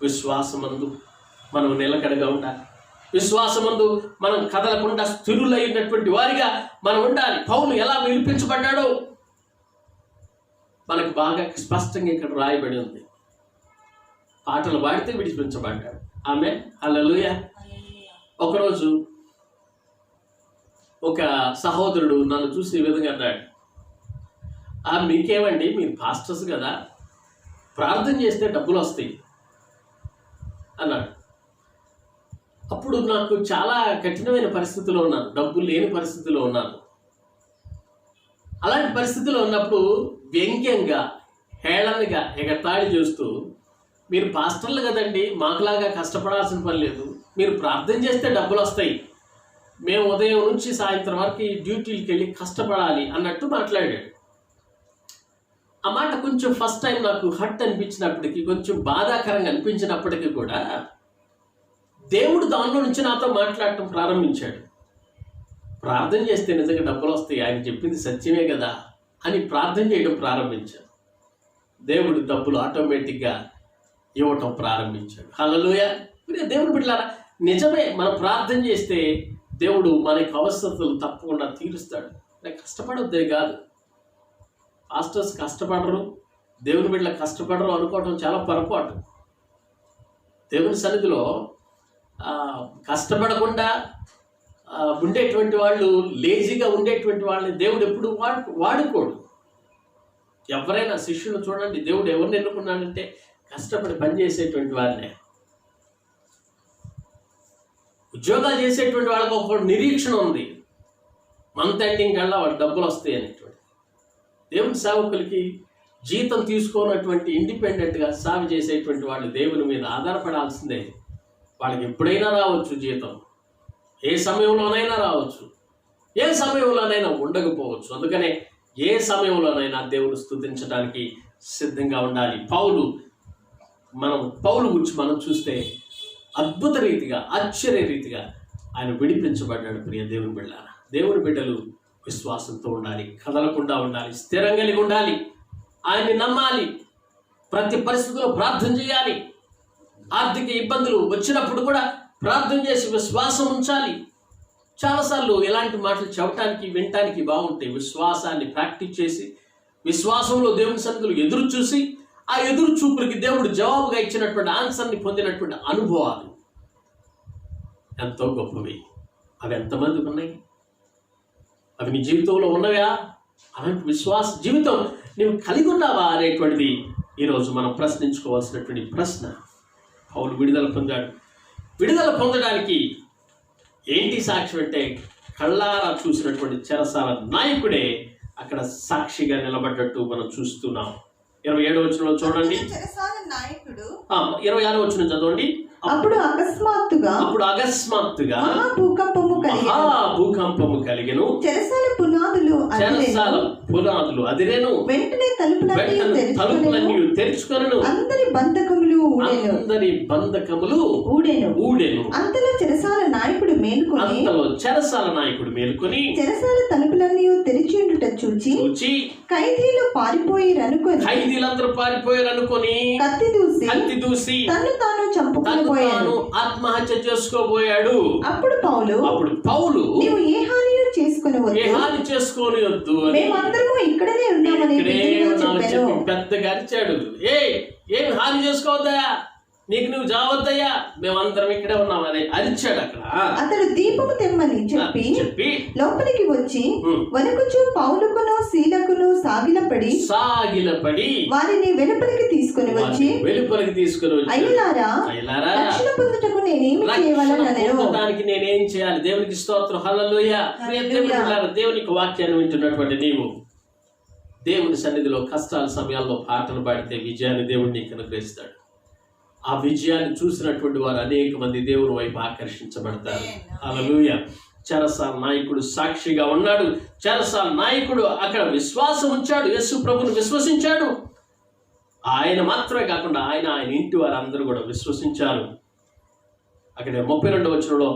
విశ్వాసమందు మనం నిలకడగా ఉండాలి. విశ్వాసమందు మనం కదలకుండా స్థిరులైనటువంటి వారిగా మనం ఉండాలి. పౌలు ఎలా విడిపించబడ్డాడో మనకు బాగా స్పష్టంగా ఇక్కడ రాయబడి ఉంది. పాటలు పాడితే విడిపించబడ్డాడు. ఆమె హల్లెలూయా. ఒకరోజు ఒక సహోదరుడు నన్ను చూసి ఈ విధంగా అన్నాడు, మీకేమండి, మీరు పాస్టర్స్ కదా, ప్రార్థన చేస్తే డబ్బులు వస్తాయి అన్నాడు. అప్పుడు నాకు చాలా కఠినమైన పరిస్థితిలో ఉన్నాను, డబ్బులు లేని పరిస్థితిలో ఉన్నాను. అలాంటి పరిస్థితిలో ఉన్నప్పుడు వ్యంగ్యంగా, హేళనగా ఎగతాళి చేస్తూ, మీరు పాస్టర్లు కదండి, మాకులాగా కష్టపడాల్సిన పని లేదు, మీరు ప్రార్థన చేస్తే డబ్బులు వస్తాయి, మేము ఉదయం నుంచి సాయంత్రం వరకు డ్యూటీలకు వెళ్ళి కష్టపడాలి అన్నట్టు మాట్లాడాడు. ఆ మాట కొంచెం ఫస్ట్ టైం నాకు హర్ట్ అనిపించినప్పటికీ, కొంచెం బాధాకరంగా అనిపించినప్పటికీ కూడా దేవుడు దానిలో నుంచి నాతో మాట్లాడటం ప్రారంభించాడు. ప్రార్థన చేస్తే నిజంగా డబ్బులు వస్తాయి, ఆయన చెప్పింది సత్యమే కదా అని ప్రార్థన చేయడం ప్రారంభించాడు. దేవుడు డబ్బులు ఆటోమేటిక్గా ఇవ్వటం ప్రారంభించాడు. హల్లెలూయా. దేవుని బిడ్డలారా, నిజమే, మనం ప్రార్థన చేస్తే దేవుడు మన యొక్క అవసరతలు తప్పకుండా తీరుస్తాడు. కష్టపడొద్దే కాదు, పాస్టర్స్ కష్టపడరు, దేవుని బిడ్డలు కష్టపడరు అనుకోవటం చాలా పొరపాటు. దేవుని సన్నిధిలో కష్టపడకుండా ఉండేటువంటి వాళ్ళు, లేజీగా ఉండేటువంటి వాళ్ళని దేవుడు ఎప్పుడు వాడుకోడు. ఎవరైనా శిష్యులు చూడండి, దేవుడు ఎవరిని ఎన్నుకున్నాడంటే కష్టపడి పనిచేసేటువంటి వారినే. ఉద్యోగాలు చేసేటువంటి వాళ్ళకి ఒక నిరీక్షణ ఉంది, మంత్ ఎండింగ్ కల్లా వాళ్ళకి డబ్బులు వస్తాయి అనేటువంటి. దేవుని సేవకులకి జీతం తీసుకోనటువంటి ఇండిపెండెంట్గా సేవ చేసేటువంటి వాళ్ళు దేవుని మీద ఆధారపడాల్సిందే. వాళ్ళకి ఎప్పుడైనా రావచ్చు జీతం, ఏ సమయంలోనైనా రావచ్చు, ఏ సమయంలోనైనా ఉండకపోవచ్చు. అందుకనే ఏ సమయంలోనైనా దేవుని స్తుతించడానికి సిద్ధంగా ఉండాలి. పౌలు గురించి మనం చూస్తే అద్భుత రీతిగా, ఆశ్చర్య రీతిగా ఆయన విడిపించబడ్డాడు. ప్రియ దేవుని బిడ్డలారా, దేవుని బిడ్డలు విశ్వాసంతో ఉండాలి, కదలకుండా ఉండాలి, స్థిరం కలిగి ఉండాలి, ఆయన్ని నమ్మాలి, ప్రతి పరిస్థితిలో ప్రార్థన చేయాలి. ఆర్థిక ఇబ్బందులు వచ్చినప్పుడు కూడా ప్రార్థన చేసి విశ్వాసం ఉంచాలి. చాలాసార్లు ఇలాంటి మాటలు చెప్పడానికి, వినటానికి బాగుంటాయి. విశ్వాసాన్ని ప్రాక్టీస్ చేసి, విశ్వాసంలో దేవుని సన్నిధిలో ఎదురు చూసి, ఆ ఎదురు చూపులకి దేవుడు జవాబుగా ఇచ్చినటువంటి ఆన్సర్ని పొందినటువంటి అనుభవాలు ఎంతో గొప్పవి. అవి ఎంతమందికి ఉన్నాయి? అవి నీ జీవితంలో ఉన్నవా? అలాంటి విశ్వాస జీవితం నువ్వు కలిగి ఉన్నావా అనేటువంటిది ఈరోజు మనం ప్రశ్నించుకోవాల్సినటువంటి ప్రశ్న. పౌలు విడుదల పొందాడు. విడుదల పొందడానికి ఏంటి సాక్ష్యం అంటే, కళ్ళారా చూసినటువంటి చెరసాల నాయకుడే అక్కడ సాక్షిగా నిలబడ్డట్టు మనం చూస్తున్నాం. 27వ వచనంలో చూడండి. చెరసాల నాయకుడు 26వ వచనం చదవండి. అప్పుడు అకస్మాత్తుగా భూకంపము కలిగెను. చెరసాల పునాదులు అదిరేను. వెంటనే తలుపులన్నీ తెరుచుకొనెను. అందరి బంధకములు ఊడెను. అంతలో చెరసాల నాయకుడు మేలుకొని చెరసాల తలుపులన్నీ తెరిచిండుట చూచి ఖైదీలందరూ పారిపోయారనుకొని కత్తి దూసి తను తాను చంపుకొని ఆత్మహత్య చేసుకోబోయాడు. అప్పుడు పౌలు నీవు ఏ హాని చేసుకోనివద్దు, మేమందరము ఇక్కడనే ఉన్నామని పెద్దగా అరిచాడు. ఏమి హాని చేసుకోవద్దా, నీకు నువ్వు జావద్దయ్యా, మేమందరం ఇక్కడే ఉన్నామని అరిచాడు. అక్కడ అతడు దీపము తెమ్మని చెప్పి లోపలికి వచ్చి వణకుచు పౌలుకును సీలకును సాగిలపడి వారిని వెలుపలికి తీసుకుని వచ్చి అయ్యలారా రక్షణ పొందుటకు నేనేమి చేయవలననెను. నేనేం చేయాలి? దేవునికి స్తోత్రం, హల్లెలూయా. దేవునికి వాక్యాన్ని వింటున్నటువంటి నీవు దేవుని సన్నిధిలో కష్టాల సమయాల్లో పాటలు పాడితే విజయాన్ని దేవుడు నీకు అనుగ్రహిస్తాడు. ఆ విజయాన్ని చూసినటువంటి వారు అనేక మంది దేవుని వైపు ఆకర్షించబడతారు. హల్లెలూయా. చెరసాల నాయకుడు సాక్షిగా ఉన్నాడు. చెరసాల నాయకుడు అక్కడ విశ్వాసం ఉంచాడు, యేసు ప్రభువును విశ్వసించాడు. ఆయన మాత్రమే కాకుండా ఆయన ఇంటి వారందరూ కూడా విశ్వసించారు. అక్కడ 32వ వచనంలో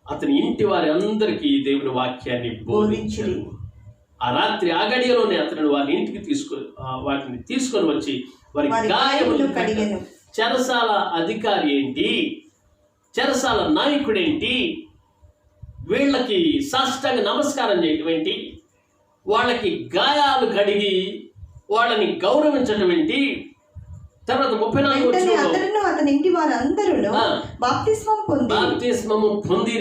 అతని ఇంటి వారి అందరికీ దేవుని వాక్యాన్ని బోధించారు. ఆ రాత్రి ఆ గడియలోనే అతను వారి ఇంటికి వాటిని తీసుకొని వచ్చి వారి గాయములు కడిగెను. చెరసాల అధికారి ఏంటి, చెరసాల నాయకుడేంటి, వీళ్ళకి సాష్టాంగ నమస్కారం చేయటం ఏంటి, వాళ్ళకి గాయాలు కడిగి వాళ్ళని గౌరవించటం ఏంటి? తర్వాత 34వ వచనంలో అతని ఇంటి వారందరూ బాప్తిస్మము పొంది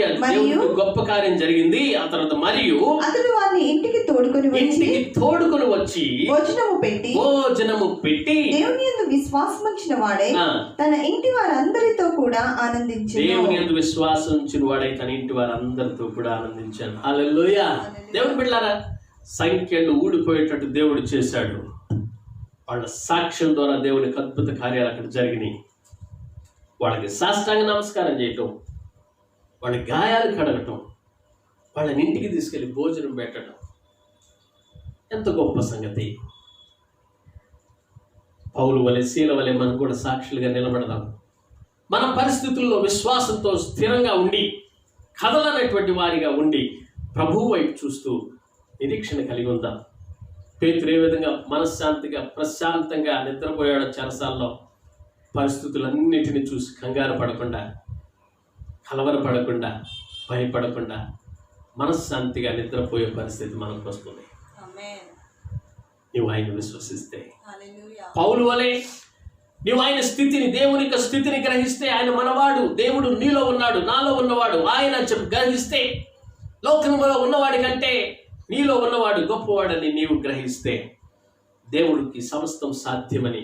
గొప్ప కార్యం జరిగింది. ఆ తర్వాత మరియు అతడు వారిని ఇంటికి తోడుకొని వచ్చి భోజనము పెట్టి దేవుని యందు విశ్వాసం ఉంచిన వాడే తన ఇంటి వారందరితో కూడా ఆనందించాడు. దేవుని యందు విశ్వాసం ఉంచిన వాడే తన ఇంటి వారందరితో కూడా ఆనందించాడు. హల్లెలూయా. దేవుని బిడ్డలారా, సంఖ్యలు ఊడిపోయేటట్టు దేవుడు చేశాడు. వాళ్ళ సాక్ష్యం ద్వారా దేవునికి అద్భుత కార్యాలు అక్కడ జరిగినాయి. వాళ్ళకి సాష్టాంగ నమస్కారం చేయటం, వాళ్ళ గాయాలు కడగటం, వాళ్ళని ఇంటికి తీసుకెళ్ళి భోజనం పెట్టడం ఎంత గొప్ప సంగతి. పౌలు వలె శీల వలె మనం కూడా సాక్షులుగా నిలబడదాం. మన పరిస్థితుల్లో విశ్వాసంతో స్థిరంగా ఉండి కదలనేటువంటి వారిగా ఉండి ప్రభువు వైపు చూస్తూ నిరీక్షణ కలిగి ఉందాం. పేతురు ఏ విధంగా మనశ్శాంతిగా ప్రశాంతంగా నిద్రపోయాడో చెరసాల్లో, పరిస్థితులన్నిటిని చూసి కంగారు పడకుండా, కలవరపడకుండా, భయపడకుండా మనశ్శాంతిగా నిద్రపోయే పరిస్థితి మనకు వస్తుంది నువ్వు ఆయన విశ్వసిస్తే. పౌలు వలె నువ్వు ఆయన స్థితిని, దేవుని యొక్క స్థితిని గ్రహిస్తే, ఆయన మనవాడు, దేవుడు నీలో ఉన్నాడు, నాలో ఉన్నవాడు ఆయన గ్రహిస్తే, లోకంలో ఉన్నవాడి కంటే నీలో ఉన్నవాడు గొప్పవాడని నీవు గ్రహిస్తే, దేవుడికి సమస్తం సాధ్యమని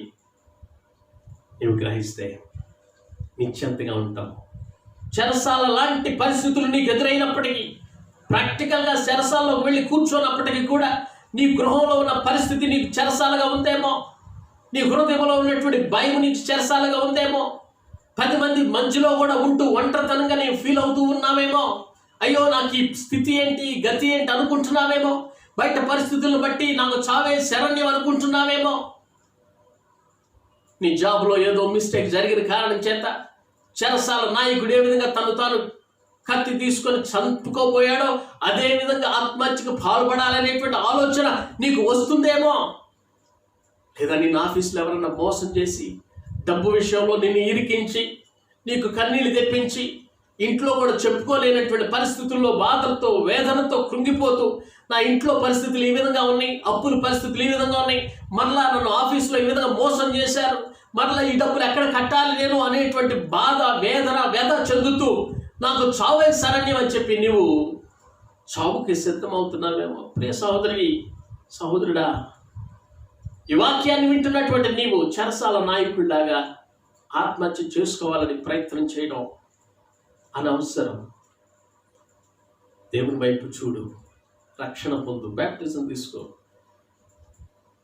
నీవు గ్రహిస్తే నిశ్చింతగా ఉంటావు. చెరసాల లాంటి పరిస్థితులు నీకు ఎదురైనప్పటికీ, ప్రాక్టికల్గా చెరసాలకు వెళ్ళి కూర్చోనప్పటికీ కూడా నీ గృహంలో ఉన్న పరిస్థితి నీకు చెరసాలగా ఉందేమో, నీ హృదయంలో ఉన్నటువంటి భయం నీకు చెరసాలగా ఉందేమో, 10 మంది మధ్యలో కూడా ఉంటూ ఒంటరితనంగా నేను ఫీల్ అవుతూ ఉన్నావేమో, అయ్యో నాకు ఈ స్థితి ఏంటి, గతి ఏంటి అనుకుంటున్నావేమో, బయట పరిస్థితులను బట్టి నాకు చావే శరణ్యం అనుకుంటున్నావేమో, నీ జాబ్లో ఏదో మిస్టేక్ జరిగిన కారణం చేత చెరసాల నాయకుడు ఏ విధంగా తను తాను కత్తి తీసుకొని చంపుకోబోయాడో అదే విధంగా ఆత్మహత్యకు పాల్పడాలనేటువంటి ఆలోచన నీకు వస్తుందేమో, లేదా నిన్ను ఆఫీస్లో ఎవరన్నా మోసం చేసి డబ్బు విషయంలో నిన్ను ఇరికించి నీకు కన్నీళ్ళు తెప్పించి ఇంట్లో కూడా చెప్పుకోలేనటువంటి పరిస్థితుల్లో బాధలతో వేదనతో కృంగిపోతూ నా ఇంట్లో పరిస్థితులు ఈ విధంగా ఉన్నాయి, అప్పుల పరిస్థితులు ఈ విధంగా ఉన్నాయి, మరలా నన్ను ఆఫీస్లో ఈ విధంగా మోసం చేశారు, మరలా ఈ డబ్బులు ఎక్కడ కట్టాలి నేను అనేటువంటి బాధ వేదన వ్యధ చెందుతూ నాకు చావే శరణ్యం అని చెప్పి నీవు చావుకి సిద్ధమవుతున్నావేమో. ప్రియ సహోదరి, సహోదరుడా, ఈ వాక్యాన్ని వింటున్నటువంటి నీవు చెరసాల నాయకుడిలాగా ఆత్మహత్య చేసుకోవాలని ప్రయత్నం చేయడం అనవసరం. దేవుని వైపు చూడు, రక్షణ పొందు, బ్యాప్టిజం తీసుకో,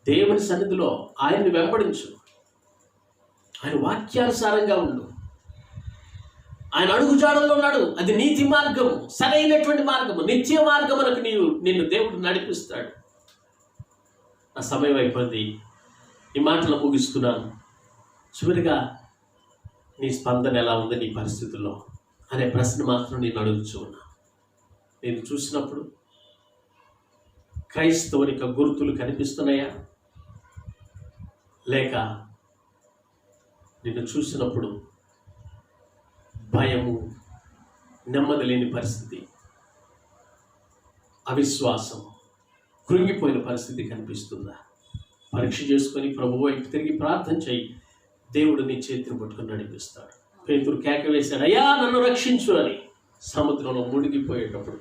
దేవుని సన్నిధిలో ఆయన్ని వెంబడించు, ఆయన వాక్యానుసారంగా ఉండు. ఆయన అడుగుజాడల్లో ఉన్నాడు. అది నీతి మార్గము, సరైనటువంటి మార్గము, నిత్య మార్గమునకు నిన్ను దేవుడు నడిపిస్తాడు. నా సమయం అయిపోయింది, ఈ మాటలు ముగిస్తున్నాను. చివరిగా నీ స్పందన ఎలా ఉంది నీ పరిస్థితుల్లో అనే ప్రశ్న మాత్రం నేను అడుగుతూ ఉన్నా. నేను చూసినప్పుడు క్రైస్తవునిక గుర్తులు కనిపిస్తున్నాయా, లేక నిన్ను చూసినప్పుడు భయము, నెమ్మది లేని పరిస్థితి, అవిశ్వాసం, కృంగిపోయిన పరిస్థితి కనిపిస్తుందా? పరీక్ష చేసుకొని ప్రభువు వైపు తిరిగి ప్రార్థన చేయి. దేవుడు నీ చేతిని పట్టుకొని నడిపిస్తాడు. పేతురు కేక వేశాడు, అయ్యా నన్ను రక్షించు అని. సముద్రంలో మునిగిపోయేటప్పుడు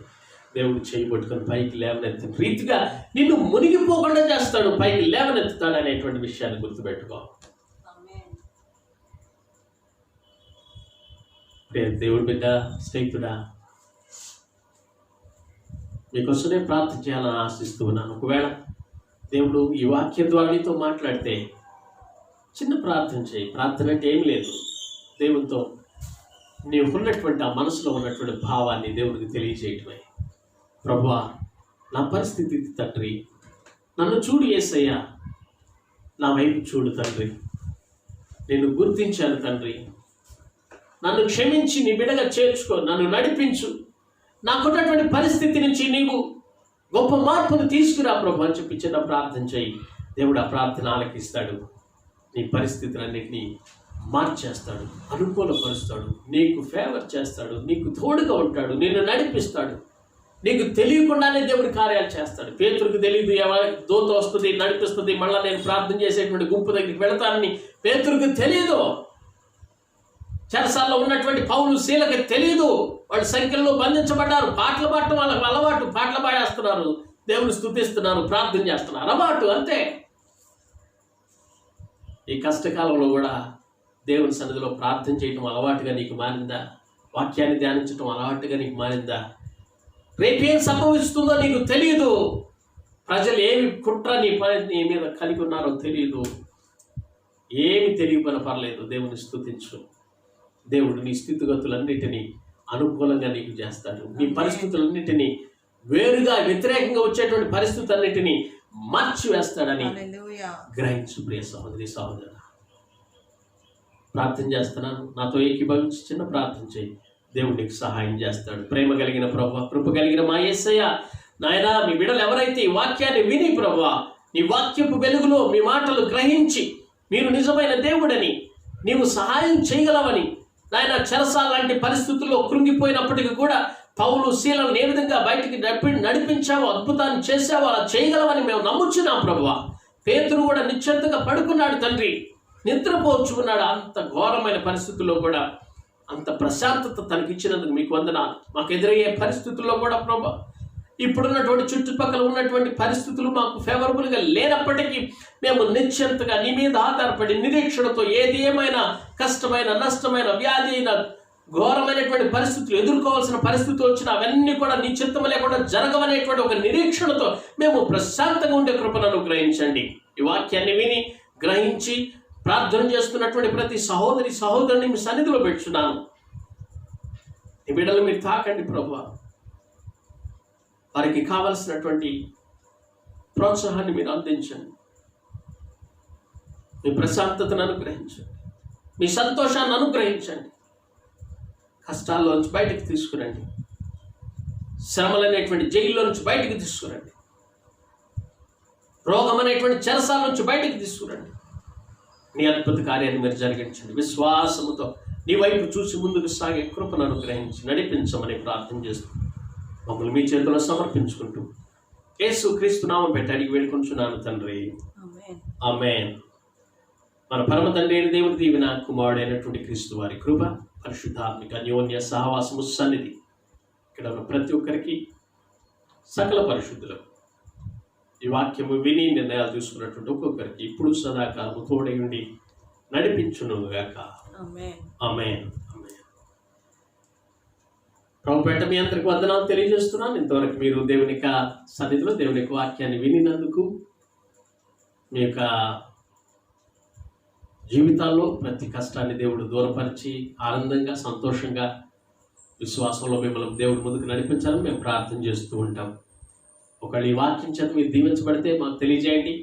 దేవుడు చేయి పట్టుకొని పైకి లేవనెత్తిన రీతిగా నిన్ను మునిగిపోకుండా చేస్తాడు, పైకి లేవనెత్తుతాడు అనేటువంటి విషయాన్ని గుర్తుపెట్టుకో. దేవుడి బిడ్డ, స్నేహితుడా, మీకోసమే ప్రార్థన చేయాలని ఆశిస్తూ ఉన్నాను. ఒకవేళ దేవుడు ఈ వాక్యం ద్వారా నీతో మాట్లాడితే చిన్న ప్రార్థన చేయి. ప్రార్థన అంటే ఏం లేదు, దేవునితో నీవు ఉన్నటువంటి ఆ మనసులో ఉన్నటువంటి భావాన్ని దేవుడికి తెలియజేయటమే. ప్రభువా, నా పరిస్థితి తండ్రి, నన్ను చూడు యేసయ్యా, నా వైపు చూడు తండ్రి, నేను గుర్తించాను తండ్రి, నన్ను క్షమించి నీ బిడ్డగా చేర్చుకో, నన్ను నడిపించు, నాకున్నటువంటి పరిస్థితి నుంచి నీవు గొప్ప మార్పును తీసుకురా ప్రభు అని చెప్పి చిన్న ప్రార్థన చేయి. దేవుడు ఆ ప్రార్థన ఆలకిస్తాడు, నీ పరిస్థితులన్నింటినీ మార్చేస్తాడు, అనుకూలపరుస్తాడు, నీకు ఫేవర్ చేస్తాడు, నీకు తోడుగా ఉంటాడు, నిన్ను నడిపిస్తాడు. నీకు తెలియకుండానే దేవుడి కార్యాలు చేస్తాడు. పేతురుకు తెలియదు దూత వస్తుంది, నడిపిస్తుంది, మళ్ళీ నేను ప్రార్థన చేసేటువంటి గుంపు దగ్గరికి వెళతానని పేతురుకు తెలియదు. చెరసాల్లో ఉన్నటువంటి పౌలు శీలకు తెలియదు. వాళ్ళు సంఖ్యల్లో బంధించబడ్డారు. పాటలు పాడటం వాళ్ళకి అలవాటు, పాటలు పాడేస్తున్నారు, దేవుని స్తుతిస్తున్నారు, ప్రార్థన చేస్తున్నారు, అలవాటు అంతే. ఈ కష్టకాలంలో కూడా దేవుని సన్నిధిలో ప్రార్థన చేయటం అలవాటుగా నీకు మారిందా? వాక్యాన్ని ధ్యానించటం అలవాటుగా నీకు మారిందా? రేపేం సంభవిస్తుందో నీకు తెలియదు. ప్రజలు ఏమి కుట్ర నీ మీద కలిగి ఉన్నారో తెలియదు. ఏమి తెలియపన పర్లేదు, దేవుని స్తుతించు. దేవుడు నీ స్థితిగతులన్నిటినీ అనుకూలంగా నీకు చేస్తాడు. నీ పరిస్థితులన్నిటినీ, వేరుగా వ్యతిరేకంగా వచ్చేటువంటి పరిస్థితులన్నిటినీ మార్చి వేస్తాడని గ్రహించు. ప్రియ సహోదరి, సహోదరు, ప్రార్థన చేస్తున్నాను, నాతో ఏకీభవించి చిన్న ప్రార్థన చేయి. దేవుడు నీకు సహాయం చేస్తాడు. ప్రేమ కలిగిన ప్రభువా, కృప కలిగిన మా యేసయ్య, నాయనా, మీ బిడ్డలు ఎవరైతే ఈ వాక్యాన్ని విని ప్రభువా, నీ వాక్యపు వెలుగులో మీ మాటలు గ్రహించి మీరు నిజమైన దేవుడని, నీవు సహాయం చేయగలవని, నాయన చెరసాల లాంటి పరిస్థితుల్లో కృంగిపోయినప్పటికీ కూడా పౌలు శీలను ఏ విధంగా బయటికి నడిపించావో, అద్భుతాన్ని చేసావో, అలా చేయగలవని మేము నమ్ముచున్నాం ప్రభువా. పేతురు కూడా నిశ్చింతగా పడుకున్నాడు తండ్రి, నిద్రపోచుకున్నాడు. అంత ఘోరమైన పరిస్థితుల్లో కూడా అంత ప్రశాంతత తనకిచ్చినందుకు మీకు వందనాలు. మాకు ఎదురయ్యే పరిస్థితుల్లో కూడా ప్రభా, ఇప్పుడున్నటువంటి చుట్టుపక్కల ఉన్నటువంటి పరిస్థితులు మాకు ఫేవరబుల్గా లేనప్పటికీ మేము నిశ్చింతగా నీ మీద ఆధారపడి నిరీక్షణతో ఏది ఏమైనా కష్టమైన, నష్టమైన, వ్యాధి అయిన, ఘోరమైనటువంటి పరిస్థితులు ఎదుర్కోవాల్సిన పరిస్థితులు వచ్చినా అవన్నీ కూడా నీ చిత్తం లేకుండా జరగవనేటువంటి ఒక నిరీక్షణతో మేము ప్రశాంతంగా ఉండే కృపను అనుగ్రహించండి. ఈ వాక్యాన్ని విని గ్రహించి ప్రార్థన చేస్తున్నటువంటి ప్రతి సహోదరి సహోదరుని మీ సన్నిధిలో పెట్టుచున్నాను. ఈ బిడ్డలు మీరు తాకండి ప్రభువా, వారికి కావలసినటువంటి ప్రోత్సాహాన్ని మీరు అందించండి. మీ ప్రశాంతతను అనుగ్రహించండి, మీ సంతోషాన్ని అనుగ్రహించండి. కష్టాల్లో నుంచి బయటకు తీసుకురండి, శ్రమలు అనేటువంటి జైల్లో నుంచి బయటకు తీసుకురండి, రోగం అనేటువంటి చెరసాల నుంచి బయటకు తీసుకురండి. నీ అద్భుత కార్యాన్ని మీరు జరిగించండి. విశ్వాసముతో నీ వైపు చూసి ముందుకు సాగే కృపను అనుగ్రహించి నడిపించమని ప్రార్థన చేస్తూ మమ్మల్ని మీ చేతుల్లో సమర్పించుకుంటూ యేసు క్రీస్తు నామం పెట్టి అడిగి వేడుకుంటున్నాను తండ్రి, ఆమేన్. మన పరమ తండ్రి అయిన దేవుని దీవెన, కుమారుడైనటువంటి క్రీస్తు వారి కృప, పరిశుద్ధాత్మిక అన్యోన్య సహవాసము, సన్నిధి ఇక్కడ ఉన్న ప్రతి ఒక్కరికి సకల పరిశుద్ధులకు ఈ వాక్యము విని నిర్ణయాలు తీసుకున్నటువంటి ఒక్కొక్కరికి ఇప్పుడు సదాకాలము తోడై ఉండి నడిపించునుగాక. ఆమేన్. ఆమేన్. ప్రభుపేట మీ అందరికి వందనాలు తెలియజేస్తున్నాను. ఇంతవరకు మీరు దేవుని యొక్క సన్నిధిలో దేవుని యొక్క వాక్యాన్ని వినినందుకు, మీ యొక్క జీవితాల్లో ప్రతి కష్టాన్ని దేవుడు దూరపరిచి ఆనందంగా సంతోషంగా విశ్వాసంలో మిమ్మల్ని దేవుడి ముందుకు నడిపించాలని మేము ప్రార్థన చేస్తూ ఉంటాం. ఒకవేళ ఈ వాక్యం చేత మీరు దీవించబడితే మాకు తెలియజేయండి.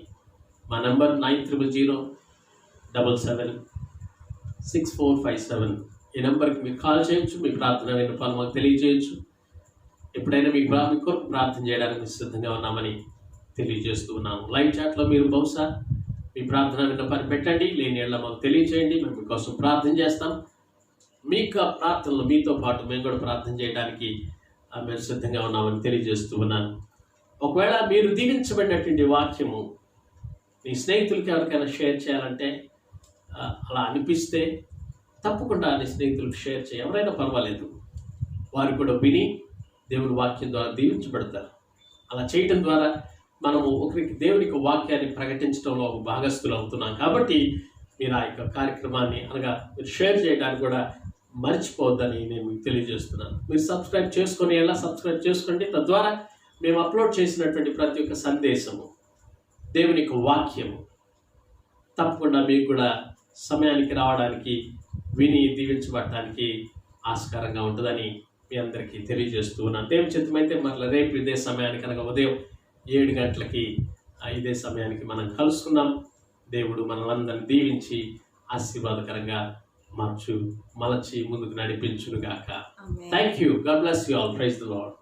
మా నంబర్ 9007776457. ఈ నెంబర్కి మీరు కాల్ చేయొచ్చు. మీ ప్రార్థన విన్నపాలు మాకు తెలియజేయచ్చు. ఎప్పుడైనా మీ కొరకు ప్రార్థన చేయడానికి సిద్ధంగా ఉన్నామని తెలియజేస్తూ ఉన్నాము. లైవ్ చాట్లో మీరు బహుశా మీ ప్రార్థన విన్నపాన్ని పెట్టండి. లేని ఏళ్ళ మాకు తెలియజేయండి. మేము మీకోసం ప్రార్థన చేస్తాం. మీకు ప్రార్థనలు మీతో పాటు మేము కూడా ప్రార్థన చేయడానికి మేము సిద్ధంగా ఉన్నామని తెలియజేస్తూ ఉన్నాను. ఒకవేళ మీరు దీవించబడినటువంటి వాక్యము మీ స్నేహితులకి ఎవరికైనా షేర్ చేయాలంటే, అలా అనిపిస్తే తప్పకుండా మీ స్నేహితులకు షేర్ చేయ, ఎవరైనా పర్వాలేదు, వారు కూడా విని దేవుని వాక్యం ద్వారా దీవించబడతారు. అలా చేయటం ద్వారా మనము ఒకరికి దేవునికి వాక్యాన్ని ప్రకటించడంలో ఒక భాగస్థులు అవుతున్నాం. కాబట్టి మీరు ఆ యొక్క కార్యక్రమాన్ని అనగా మీరు షేర్ చేయడానికి కూడా మర్చిపోవద్దని నేను మీకు తెలియజేస్తున్నాను. మీరు సబ్స్క్రైబ్ చేసుకొని ఎలా సబ్స్క్రైబ్ చేసుకోండి. తద్వారా మేము అప్లోడ్ చేసినటువంటి ప్రతి ఒక్క సందేశము, దేవుని యొక్క వాక్యము తప్పకుండా మీకు కూడా సమయానికి రావడానికి, విని దీవించబడటానికి ఆస్కారంగా ఉంటుందని మీ అందరికీ తెలియజేస్తూ ఉన్నాను. దేవుని చిత్తమైతే మరలా రేపు ఇదే సమయానికి అనగా ఉదయం 7 గంటలకి ఇదే సమయానికి మనం కలుసుకున్నాం. దేవుడు మనలందరినీ దీవించి ఆశీర్వాదకరంగా మలచి ముందుకు నడిపించునుగాక. Thank you. God bless you all. Praise the lord.